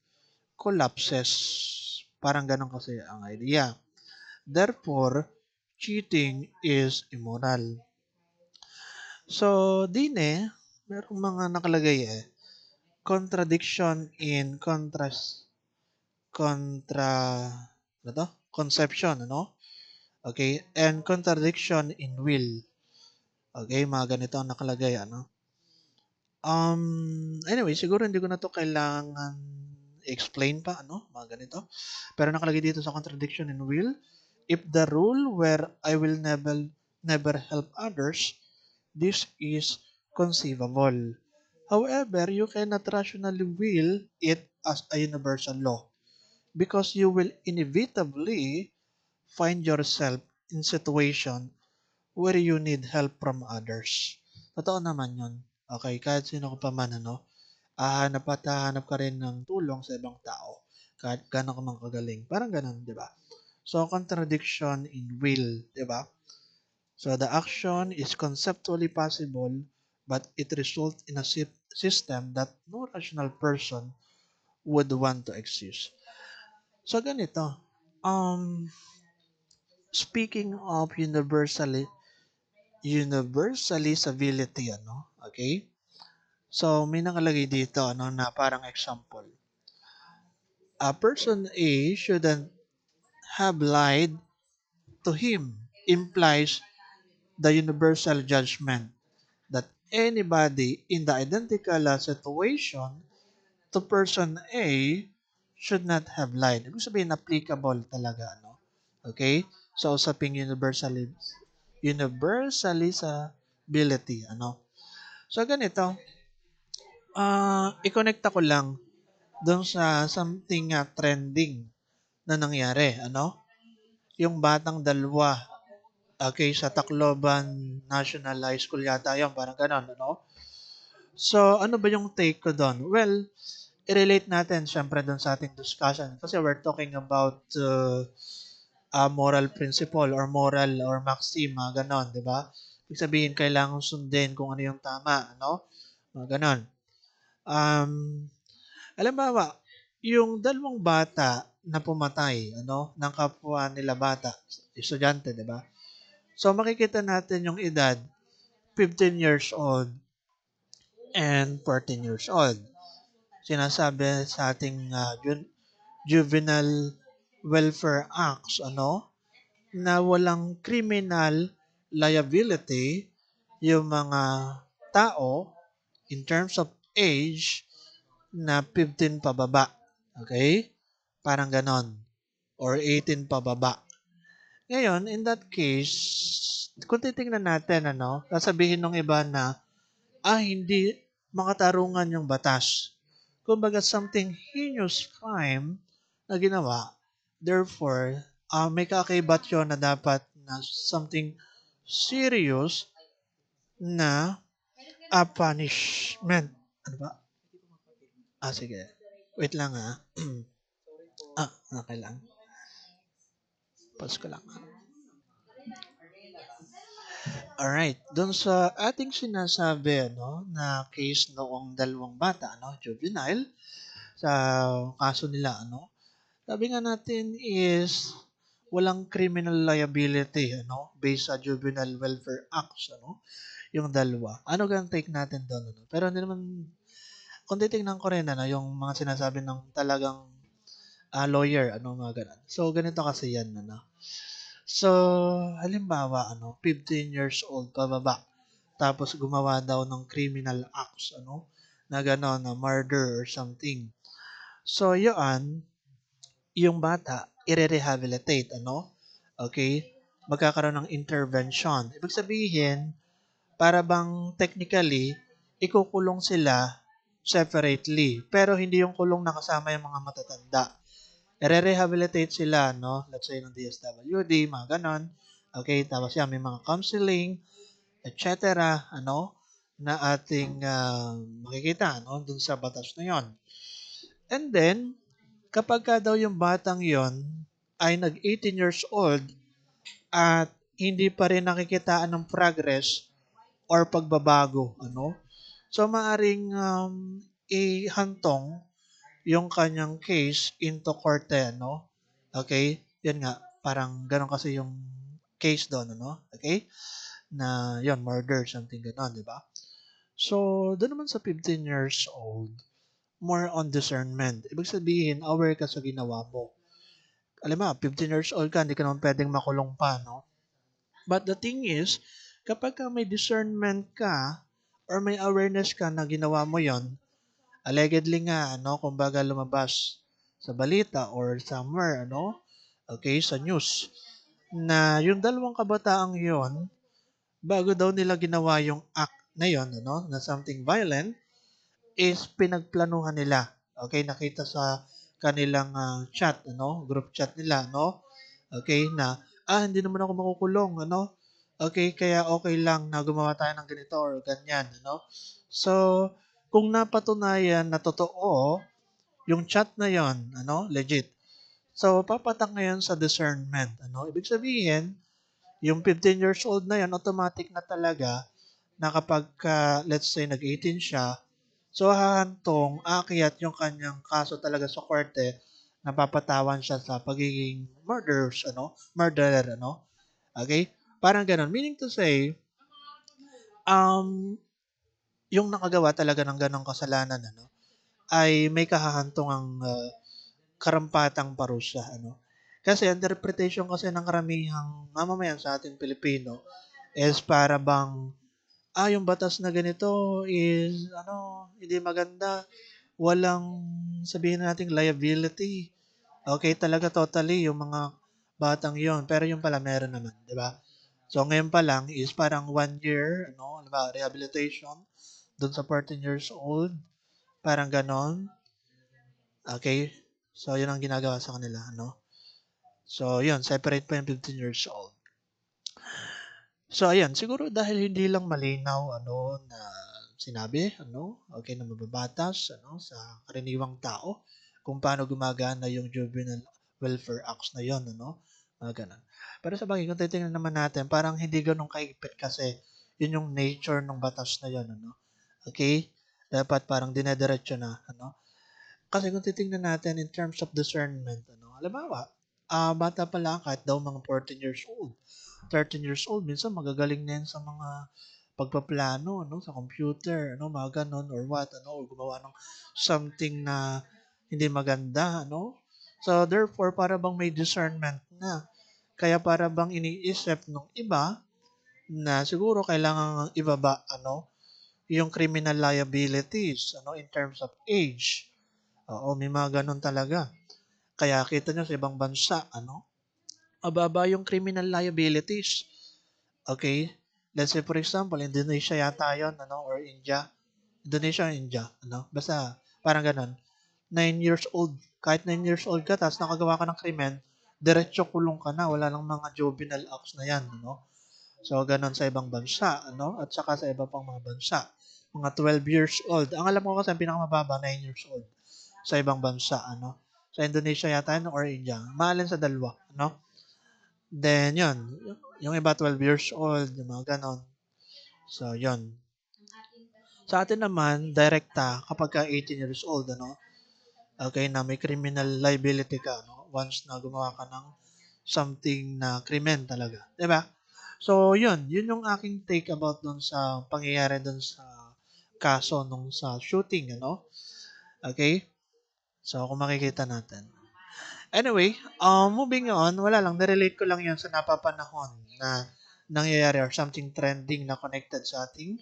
collapses. Parang ganun kasi ang idea. Therefore, cheating is immoral. So, din merong mga nakalagay contradiction in ano to? Conception, Okay? And contradiction in will. Okay? Mga ganito ang nakalagay, Anyway, siguro hindi ko na to kailangan explain pa, mga ganito. Pero nakalagay dito sa contradiction in will, if the rule where I will never help others, this is conceivable. However, you cannot rationally will it as a universal law because you will inevitably find yourself in situation where you need help from others. Totoo naman yun. Okay, kahit sino ka pa man, hahanap at hahanap ka rin ng tulong sa ibang tao. Kahit gano'n ka mang kagaling. Parang ganun, di ba? So, contradiction in will, di ba? So, the action is conceptually possible, but it results in a system that no rational person would want to exist. So, ganito. Um, Speaking of universalizability, okay? So, may nakalagay dito, na parang example. A person A shouldn't have lied to him implies the universal judgment that anybody in the identical situation to person A should not have lied. Ibig sabihin, applicable talaga, Okay? So, usaping universalizability, So, ganito, i-connect ko lang doon sa something trending na nangyari, Yung batang dalawa, okay, sa Tacloban National High School yata yun, parang ganon, So, ano ba yung take ko doon? Well, i-relate natin syempre doon sa ating discussion kasi we're talking about moral principle or moral or maxim, ganon, di ba? Ibig sabihin, kailangan sundin kung ano yung tama, Mga ganon. Um, Halimbawa, yung dalawang bata na pumatay, ng kapwa nila bata, estudyante, di ba? So, makikita natin yung edad, 15 years old and 14 years old. Sinasabi sa ating Juvenile Welfare Acts, na walang criminal liability yung mga tao in terms of age na 15 pababa. Okay? Parang ganon. Or 18 pababa. Ngayon, in that case, kung titingnan natin, sasabihin ng iba na, hindi makatarungan yung batas. Kumbaga, something heinous crime na ginawa. Therefore, may kaakibat yun na dapat na something serious na punishment. Ano ba? Sige. Wait lang ah. Okay lang. Pause ko lang. Alright. Doon sa ating sinasabi, no, na case noong dalawang bata, no, juvenile, sa kaso nila, ano, sabi nga natin is walang criminal liability, ano, based sa Juvenile Welfare Acts, ano, yung dalawa. Ano gang take natin doon, ano? Pero hindi naman, kung titingnan ko rin, ano, yung mga sinasabi ng talagang lawyer, ano, mga ganun. So, ganito kasi yan, ano. So, halimbawa, ano, 15 years old pababa, tapos gumawa daw ng criminal acts, ano, na gano'n, na murder or something. So, yun, yung bata, ire-rehabilitate, ano? Okay? Magkakaroon ng intervention. Ibig sabihin, para bang technically, ikukulong sila separately. Pero hindi yung kulong na kasama yung mga matatanda. Ire-rehabilitate sila, no? Let's say ng DSWD, mga ganon. Okay, tapos yan, may mga counseling, etc. Ano, na ating makikita, no? Dun sa batas na yon. And then, kapag ka daw yung batang yon ay nag 18 years old at hindi pa rin nakikitaan ng progress or pagbabago, ano? So, maaring ihantong yung kanyang case into korte, no? Okay? Yan nga, parang ganon kasi yung case doon, ano? Okay? Na yon murder, something ganon, di ba? So, doon naman sa 15 years old, more on discernment. Ibig sabihin, aware ka sa ginawa mo. Alam mo, 15 years old ka, hindi ka naman pwedeng makulong pa, no? But the thing is, kapag ka may discernment ka or may awareness ka na ginawa mo yon, allegedly nga, ano, kumbaga lumabas sa balita or somewhere, ano, okay, sa news, na yung dalawang kabataang yon, bago daw nila ginawa yung act na yon, ano, na something violent, is pinagplanuhan nila. Okay, nakita sa kanilang chat, ano, group chat nila, no? Okay, na, hindi naman ako makukulong, ano? Okay, kaya okay lang na gumawa tayo ng ganito or ganyan, ano? So, kung napatunayan na totoo, yung chat na yon, ano, legit. So, papatak ngayon sa discernment, ano? Ibig sabihin, yung 15 years old na yon, automatic na talaga na kapag, let's say, nag-18 siya, so hahantong, aakyat yung kanyang kaso talaga sa korte, napapatawan siya sa pagiging murderer, ano? Okay? Parang ganun. Meaning to say, um, yung nakagawa talaga ng ganong kasalanan, ano, ay may kahahantungang karampatang parusa, ano. Kasi interpretation kasi ng karamihang mamamayan sa ating Pilipino is para bang, yung batas na ganito is, ano, hindi maganda, walang sabihin nating liability. Okay, talaga totally yung mga batang yon. Pero yung pala meron naman, di ba? So ngayon pa lang is parang 1 year, ano, diba, rehabilitation dun sa 14 years old, parang ganon. Okay? So yun ang ginagawa sa kanila, ano? So yun, separate pa yung 15 years old. So ayan, siguro dahil hindi lang malinaw ano na sinabi, ano, okay na mababatas ano sa karaniwang tao kung paano gumagana yung Juvenile Welfare Acts na yon, ano, mga ganun. Pero sa bagay, kung titingnan naman natin, parang hindi ganun kaigpit kasi yun yung nature ng batas na yon, ano. Okay? Dapat parang dinediretso na, ano. Kasi kung titingnan natin in terms of discernment, ano, halimbawa, bata pa lang kahit daw mga 14 years old, 13 years old, minsan magagaling na yan sa mga pagpaplano, ano, sa computer, ano, mga ganon, or what, ano, or gumawa ng something na hindi maganda, ano. So, therefore, para bang may discernment na. Kaya para bang iniisip ng iba na siguro kailangan ibaba, ano, yung criminal liabilities, ano, in terms of age. Oo, may mga ganon talaga. Kaya kita nyo sa ibang bansa, ano, mababa yung criminal liabilities. Okay? Let's say for example, Indonesia yata yun, ano, or India. Indonesia or India, ano? Basta, parang ganon. 9 years old. Kahit 9 years old ka, tapos nakagawa ka ng krimen, diretso kulong ka na. Wala lang mga juvenile acts na yan, ano? So, ganon sa ibang bansa, ano? At saka sa iba pang mga bansa. mga 12 years old. Ang alam ko kasi ang pinakamababa 9 years old sa ibang bansa, ano. Sa Indonesia yata yun or India. Maalin sa dalawa, ano. Then yun, yung iba 12 years old, yung mga ganon. So yun. Sa atin naman, direkta kapag ka 18 years old, ano. Okay, na may criminal liability ka, no? Once na gumawa ka ng something na krimen talaga. 'Di ba? So, yun yung aking take about dun sa pangyayari dun sa kaso nung sa shooting, ano? Okay? So, kung makikita natin. Anyway, moving on, wala lang, nirelate ko lang yan sa napapanahon na nangyayari or something trending na connected sa ating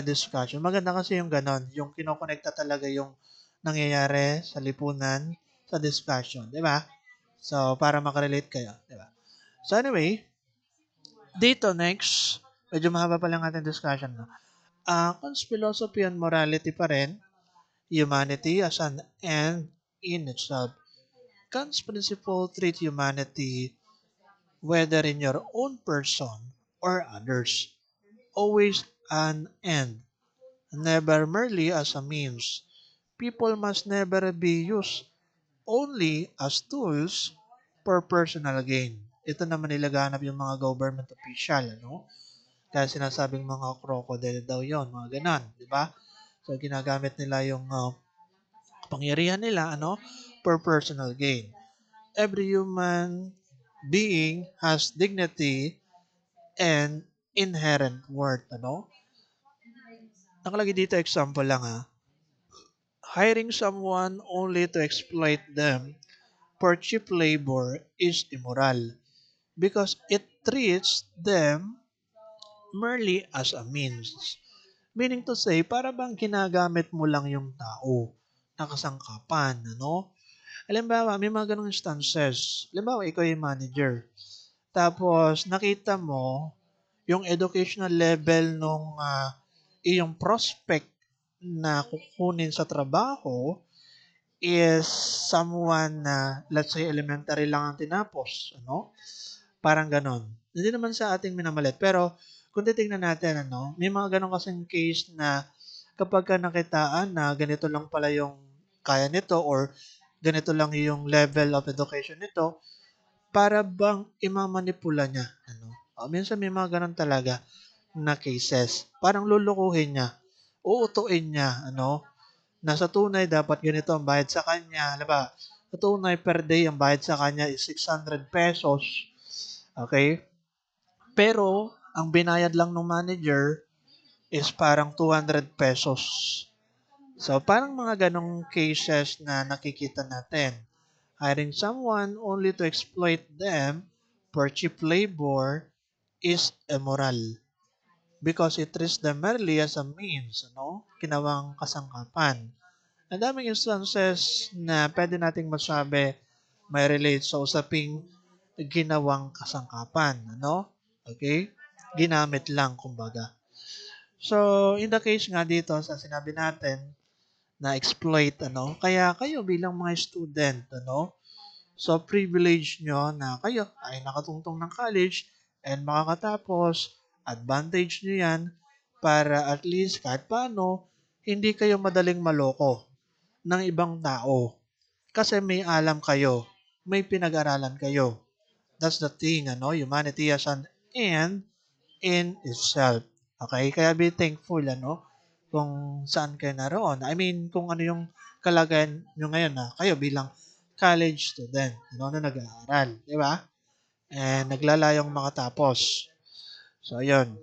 discussion. Maganda kasi yung ganon, yung kinokonekta talaga yung nangyayari sa lipunan sa discussion, di ba? So, para makarelate kayo, di ba? So, anyway, dito next, medyo mahaba pa lang ating discussion, no? Kung philosophy and morality pa rin, humanity as an end in itself. Kant's principle treat humanity, whether in your own person or others, always an end, never merely as a means. People must never be used only as tools for personal gain. Ito naman nilaganap yung mga government official, ano? Kaya sinasabing mga crocodile daw yon, mga ganan, di ba? So, ginagamit nila yung kapangyarihan nila, ano? For personal gain. Every human being has dignity and inherent worth, ano? Nakalagay dito example lang hiring someone only to exploit them for cheap labor is immoral because it treats them merely as a means. Meaning to say, para bang ginagamit mo lang yung tao na kasangkapan, ano? Halimbawa, may mga ganong instances. Halimbawa, ikaw yung manager. Tapos, nakita mo yung educational level nung iyong prospect na kukunin sa trabaho is someone na, let's say, elementary lang ang tinapos. Ano? Parang ganon. Hindi naman sa ating minamalit. Pero, kung titingnan natin, ano, may mga ganon kasing case na kapag ka nakitaan na ganito lang pala yung kaya nito or ganito lang yung level of education nito, para bang imamanipula niya. Ano? Minsan may mga ganon talaga na cases. Parang lulukuhin niya. Uutuin niya. Ano? Na sa tunay dapat ganito ang bayad sa kanya. Alam ba? Sa tunay per day ang bayad sa kanya is 600 pesos. Okay? Pero ang binayad lang ng manager is parang 200 pesos. So parang mga ganong cases na nakikita natin. Hiring someone only to exploit them for cheap labor is immoral because it treats them merely as a means, ano? Kinawang kasangkapan. Ang daming instances na pwede nating masabi may relate sa usaping ginawang kasangkapan, ano? Okay? Ginamit lang, kumbaga. So, in the case nga dito sa sinabi natin na exploit, ano? Kaya kayo bilang mga student, ano? So, privilege nyo na kayo ay nakatungtong ng college and makakatapos, advantage nyo yan para at least kahit paano, hindi kayo madaling maloko ng ibang tao. Kasi may alam kayo, may pinag-aralan kayo. That's the thing, ano, humanity as an end in itself. Okay? Kaya be thankful, ano, kung saan kayo naroon. I mean, kung ano yung kalagayan nyo ngayon na kayo bilang college student, ano, na nag-aaral. Di ba? And naglalayong makatapos. So, ayun.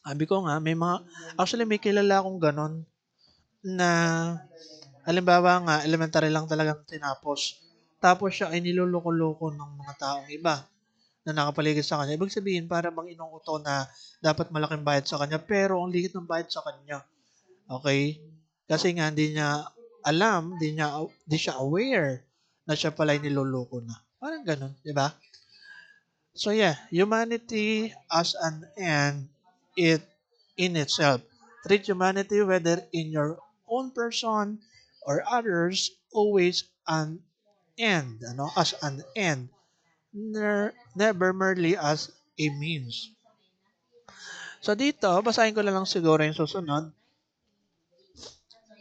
Sabi ko nga, actually may kilala akong ganon na halimbawa nga, elementary lang talagang tinapos. Tapos siya ay niloloko-loko ng mga taong iba na nakapaligid sa kanya. Ibig sabihin, para bang inuuto na dapat malaking bayad sa kanya, pero ang liit ng bayad sa kanya. Okay? Kasi nga, hindi niya alam, hindi siya aware na siya pala ay niloloko na. Parang ganun, di ba? So yeah, humanity as an end, it in itself. Treat humanity whether in your own person or others always an end, ano, as an end, never merely as a means. So dito, basahin ko na lang siguro yung susunod.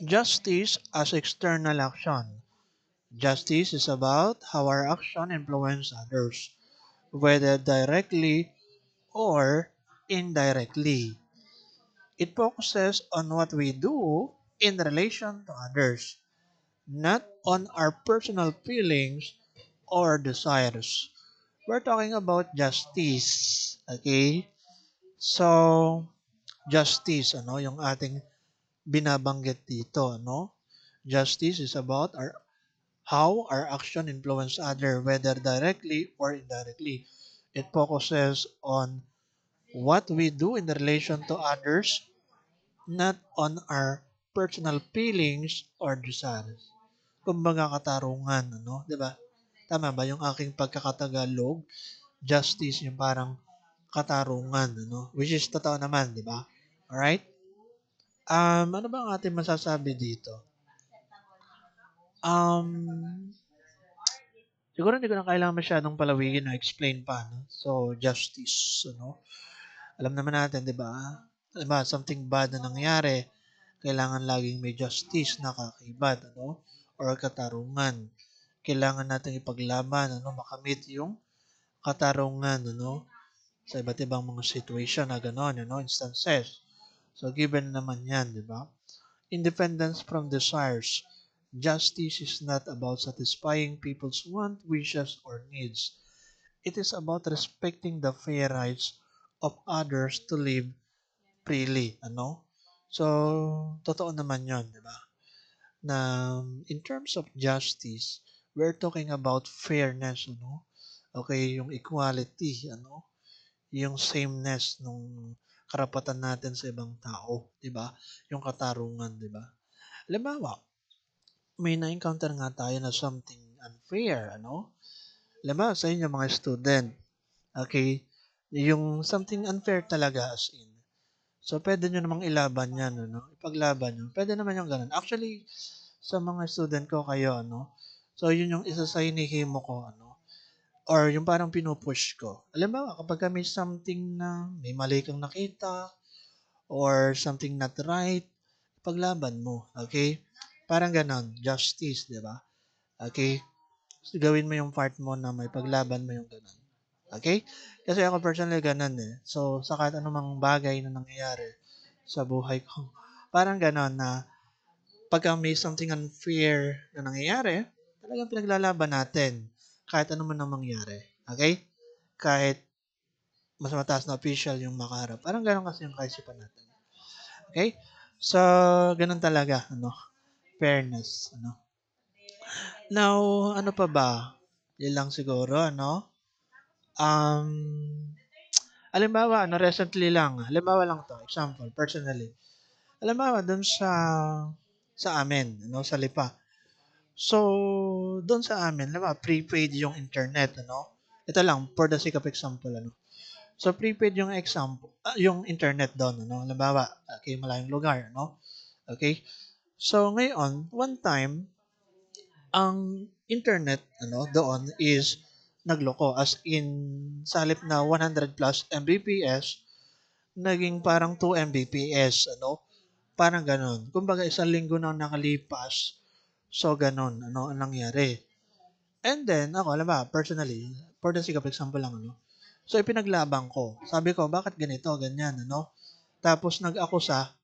Justice as external action. Justice is about how our action influence others, whether directly or indirectly. It focuses on what we do in relation to others, not on our personal feelings or desires. We're talking about justice. Okay? So, justice, yung ating binabanggit dito, Justice is about how our action influence other, whether directly or indirectly. It focuses on what we do in relation to others, not on our personal feelings or desires. Kumbaga katarungan, 'di ba? Tama ba yung aking pagkakatagalog? Justice yung parang katarungan, Which is totoo naman, 'di ba? Alright? Ano ba ang ating masasabi dito? Um, Siguro hindi ko na kailangan masyadong palawigin na explain pa, no? So, justice, Alam naman natin, 'di ba? 'Di ba, something bad na nangyari, kailangan laging may justice na kaakibat, or katarungan. Kailangan nating ipaglaban, makamit yung katarungan, sa iba't ibang mga situation na gano'n, instances. So, given naman yan, di ba? Independence from desires. Justice is not about satisfying people's want, wishes, or needs. It is about respecting the fair rights of others to live freely, So, totoo naman yon, di ba? Na in terms of justice, we're talking about fairness, Okay, yung equality, yung sameness nung karapatan natin sa ibang tao, 'di ba? Yung katarungan, 'di ba? Halimbawa, may na-encounter nga tayo na something unfair, Halimbawa sa inyo mga student, okay? Yung something unfair talaga as in. So, pwede nyo namang ilaban yan, Ipaglaban nyo. Pwede naman yung ganun. Actually, sa mga student ko kayo, So, yun yung isa sa hinihimo ko, or yung parang pinupush ko. Alam ba, kapag may something na may mali kang nakita or something not right, paglaban mo. Okay? Parang ganon. Justice, di ba? Okay? So, gawin mo yung part mo na may paglaban mo yung ganon. Okay? Kasi ako personally ganon eh. So, sa kahit anumang bagay na nangyayari sa buhay ko, parang ganon na pagka may something unfair na nangyayari, talagang pinaglalaban natin kahit ano man ang mangyari. Okay? Kahit mas mataas na official yung makaharap. Parang ganun kasi yung kaisipan natin. Okay? So, ganun talaga, fairness, Now, ano pa ba? Yun lang siguro, Um, halimbawa, recently lang, halimbawa lang to, example, personally. Halimbawa, dun sa amin, sa Lipa. So, dun sa amin, halimbawa, prepaid yung internet, Ito lang, for the sake of example, So, prepaid yung example, yung internet doon, Halimbawa, okay, malayong lugar, Okay? So, ngayon, one time, ang internet, doon is nagloko. As in, sa halip na 100 plus Mbps, naging parang 2 Mbps, Parang ganon. Kumbaga, isang linggo nang nakalipas. So, ganon, ang nangyari. And then, ako, alam ba, personally, for the sake of example lang, So, ipinaglaban ko. Sabi ko, bakit ganito, ganyan, Tapos, nag-akusa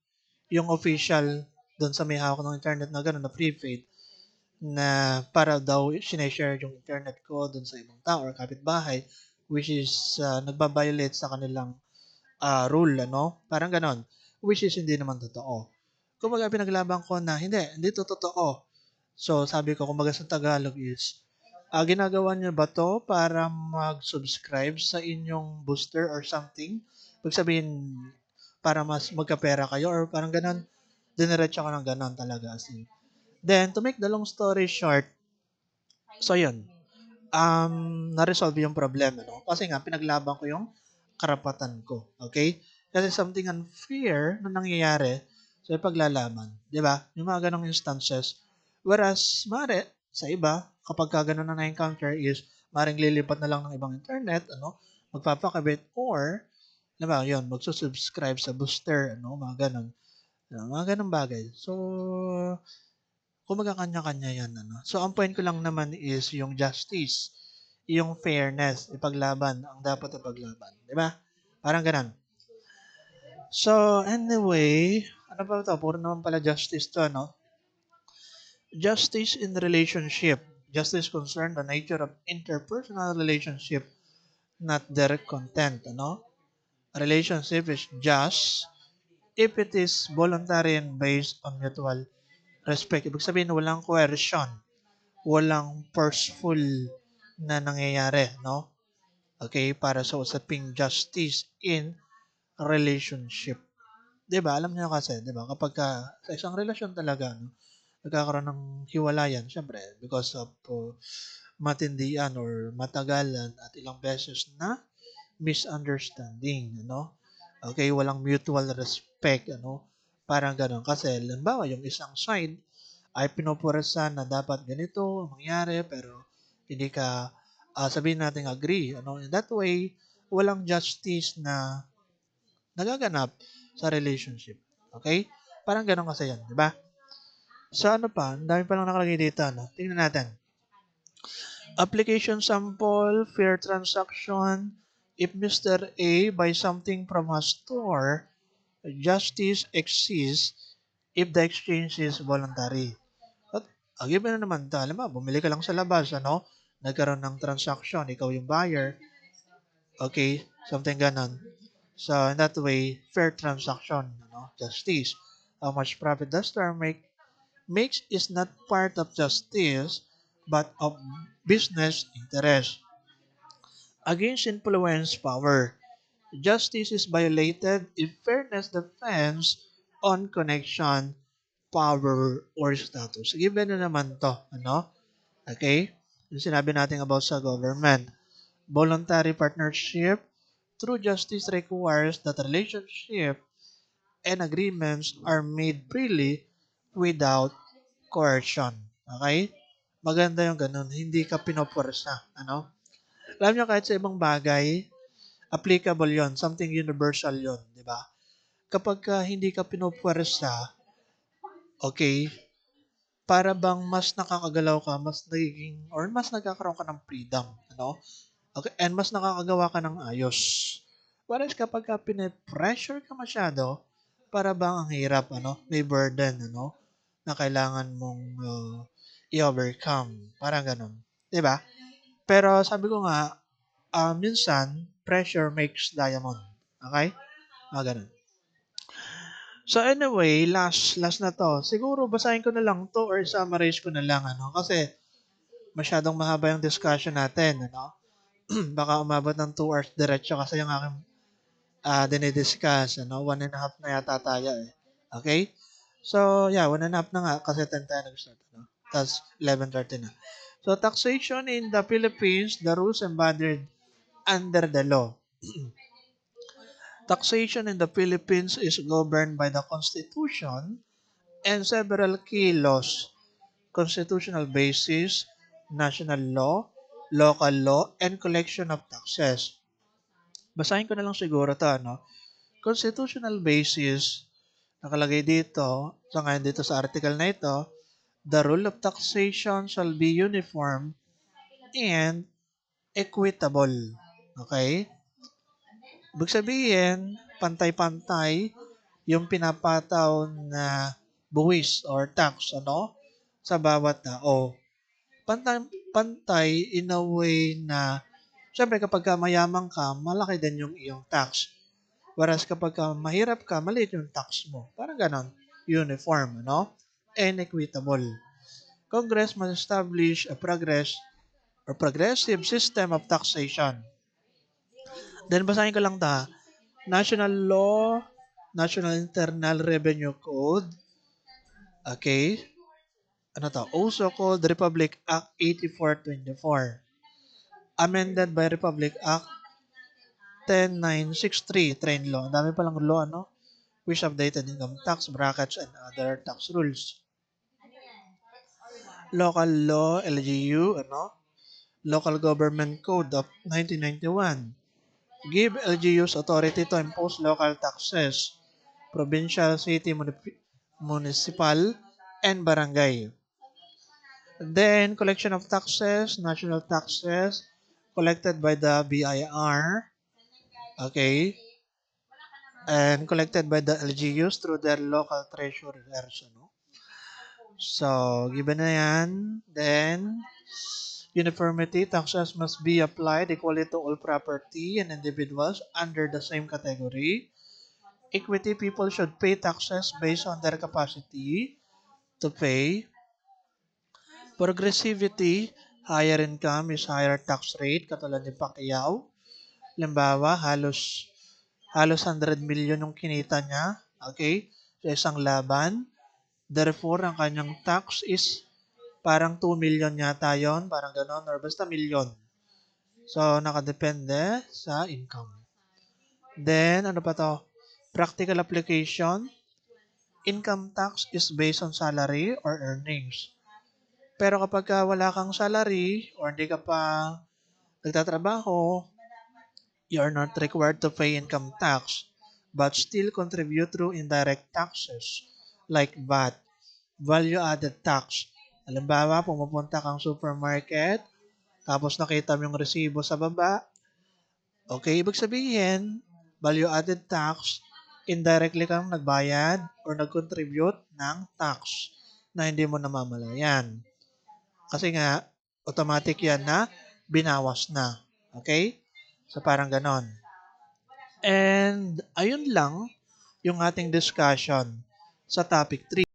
yung official doon sa may hawak ng internet na gano'n, na prepaid, na para daw sineshare yung internet ko doon sa ibang tao or kapitbahay, which is nagbabiolate sa kanilang rule, Parang ganon. Which is hindi naman totoo. Kumbaga, pinaglaban ko na, hindi to totoo. So, sabi ko, kumbaga sa Tagalog is, ginagawa niyo ba to para mag-subscribe sa inyong booster or something? Pag sabihin, para mas magkapera kayo or parang ganon. Diniretso ko ng ganon talaga. As in. Then, to make the long story short, so yun, na-resolve yung problema, Kasi nga, pinaglaban ko yung karapatan ko. Okay? Kasi something unfair na nangyayari sa paglalaban. Di ba? Yung mga ganong instances. Whereas, mare, sa iba, kapag ka ganun na na-encounter is, maring lilipat na lang ng ibang internet, magpapakabit, or, di ba, yun, magsusubscribe sa booster, mga ganon. Mga ganung bagay. So, kumbaga kanya-kanya yan. Ano? So, ang point ko lang naman is yung justice, yung fairness, ipaglaban, ang dapat ipaglaban. Di ba? Parang ganun. So, anyway, ano ba ito? Puro naman pala justice to, no? Justice in relationship. Justice concern the nature of interpersonal relationship, not their content, ano? A relationship is just if it is voluntary and based on mutual respect. Ibig sabihin, walang coercion, walang forceful na nangyayari, no? Okay, para sa usaping justice in relationship. 'Di ba? Alam niyo kasi, 'di ba? Kapag sa isang relasyon talaga, no, nagkakaroon ng hiwalayan, syempre, because of matindihan or matagalan at ilang beses na misunderstanding, ano? Okay, walang mutual respect, ano? Parang gano'n. Kasi, halimbawa, yung isang side ay pinupurasa na dapat ganito mangyari, pero hindi ka, sabihin natin agree, ano? In that way, walang justice na nagaganap sa relationship. Okay? Parang gano'n kasi yan, di ba? Sa ano pa, ang dami pa lang nakalagay dito, no? Tingnan natin. Application sample, fair transaction. If Mr. A buys something from a store, justice exists if the exchange is voluntary. At given na naman ta, alam mo, bumili ka lang sa labas, ano? Nagkaroon ng transaction, ikaw yung buyer. Okay? Something ganon. So, in that way, fair transaction, justice. How much profit the store makes is not part of justice, but of business interest. Against influence power, justice is violated if fairness depends on connection, power, or status. Given na naman to, ano? Okay? Yung sinabi natin about sa government. Voluntary partnership through justice requires that relationship and agreements are made freely without coercion. Okay? Maganda yung ganun. Hindi ka pinoporsa. Ano? Alam nyo, kahit sa ibang bagay, applicable yon, something universal yon, di ba? Kapag hindi ka pinopwersa, okay, para bang mas nakakagalaw ka, mas nagiging, or mas nagkakaroon ka ng freedom, ano? Okay, and mas nakakagawa ka ng ayos. Whereas kapag pinipressure ka masyado, para bang ang hirap, ano? May burden, ano? Na kailangan mong i-overcome. Parang ganun. 'Di ba? Pero sabi ko nga, minsan, pressure makes diamond. Okay? Mga ganun. So anyway, last na to. Siguro basahin ko na lang to or summarize ko na lang, ano? Kasi masyadong mahaba yung discussion natin, ano? Baka umabot ng 2 hours diretso kasi yung aking dinidiscuss, ano? 1.5 na yata tayo eh. Okay? So, yeah, 1.5 na nga kasi 10 tayo nag-start, ano? Tapos 11:30 na. So, taxation in the Philippines, the rules embodied under the law. Taxation in the Philippines is governed by the Constitution and several key laws: constitutional basis, national law, local law, and collection of taxes. Basahin ko na lang siguro ito, ano? Constitutional basis, nakalagay dito, so ngayon dito sa article na ito, the rule of taxation shall be uniform and equitable. Okay? Ibig sabihin, pantay-pantay yung pinapataw na buwis or tax, ano, sa bawat tao. Pantay in a way na, syempre kapag ka mayaman ka, malaki din yung iyong tax. Whereas kapag ka mahirap ka, maliit yung tax mo. Parang ganon. Uniform, no? And equitable. Congress must establish a progressive system of taxation. Then basahin ko lang ta. National law, National Internal Revenue Code, okay? Ano to? Also called Republic Act 8424. Amended by Republic Act 10963, Train Law. Ang dami palang law, ano? Which updated income tax, brackets, and other tax rules. Local Law, LGU, ano? Local Government Code of 1991. Give LGUs authority to impose local taxes provincial, city, municipal, and barangay. Then, collection of taxes, national taxes, collected by the BIR, okay, and collected by the LGUs through their local treasurers. Ano? So, given na yan, then, uniformity, taxes must be applied equally to all property and individuals under the same category. Equity, people should pay taxes based on their capacity to pay. Progressivity, higher income is higher tax rate, katulad ni Pacquiao. Limbawa, halos 100 million yung kinita niya, okay, sa isang laban. Therefore, ang kanyang tax is parang 2 million yata yon, parang ganon, or basta million. So, nakadepende sa income. Then, ano pa to? Practical application. Income tax is based on salary or earnings. Pero kapag wala kang salary or hindi ka pa nagtatrabaho, you are not required to pay income tax but still contribute through indirect taxes like VAT, value-added tax. Halimbawa, pumupunta kang supermarket, tapos nakita mo yung resibo sa baba, okay, ibig sabihin, value-added tax, indirectly kang nagbayad or nag-contribute ng tax na hindi mo namamalayan. Kasi nga, automatic yan na binawas na. Okay? So, parang ganon. And, ayun lang yung ating discussion sa topic 3.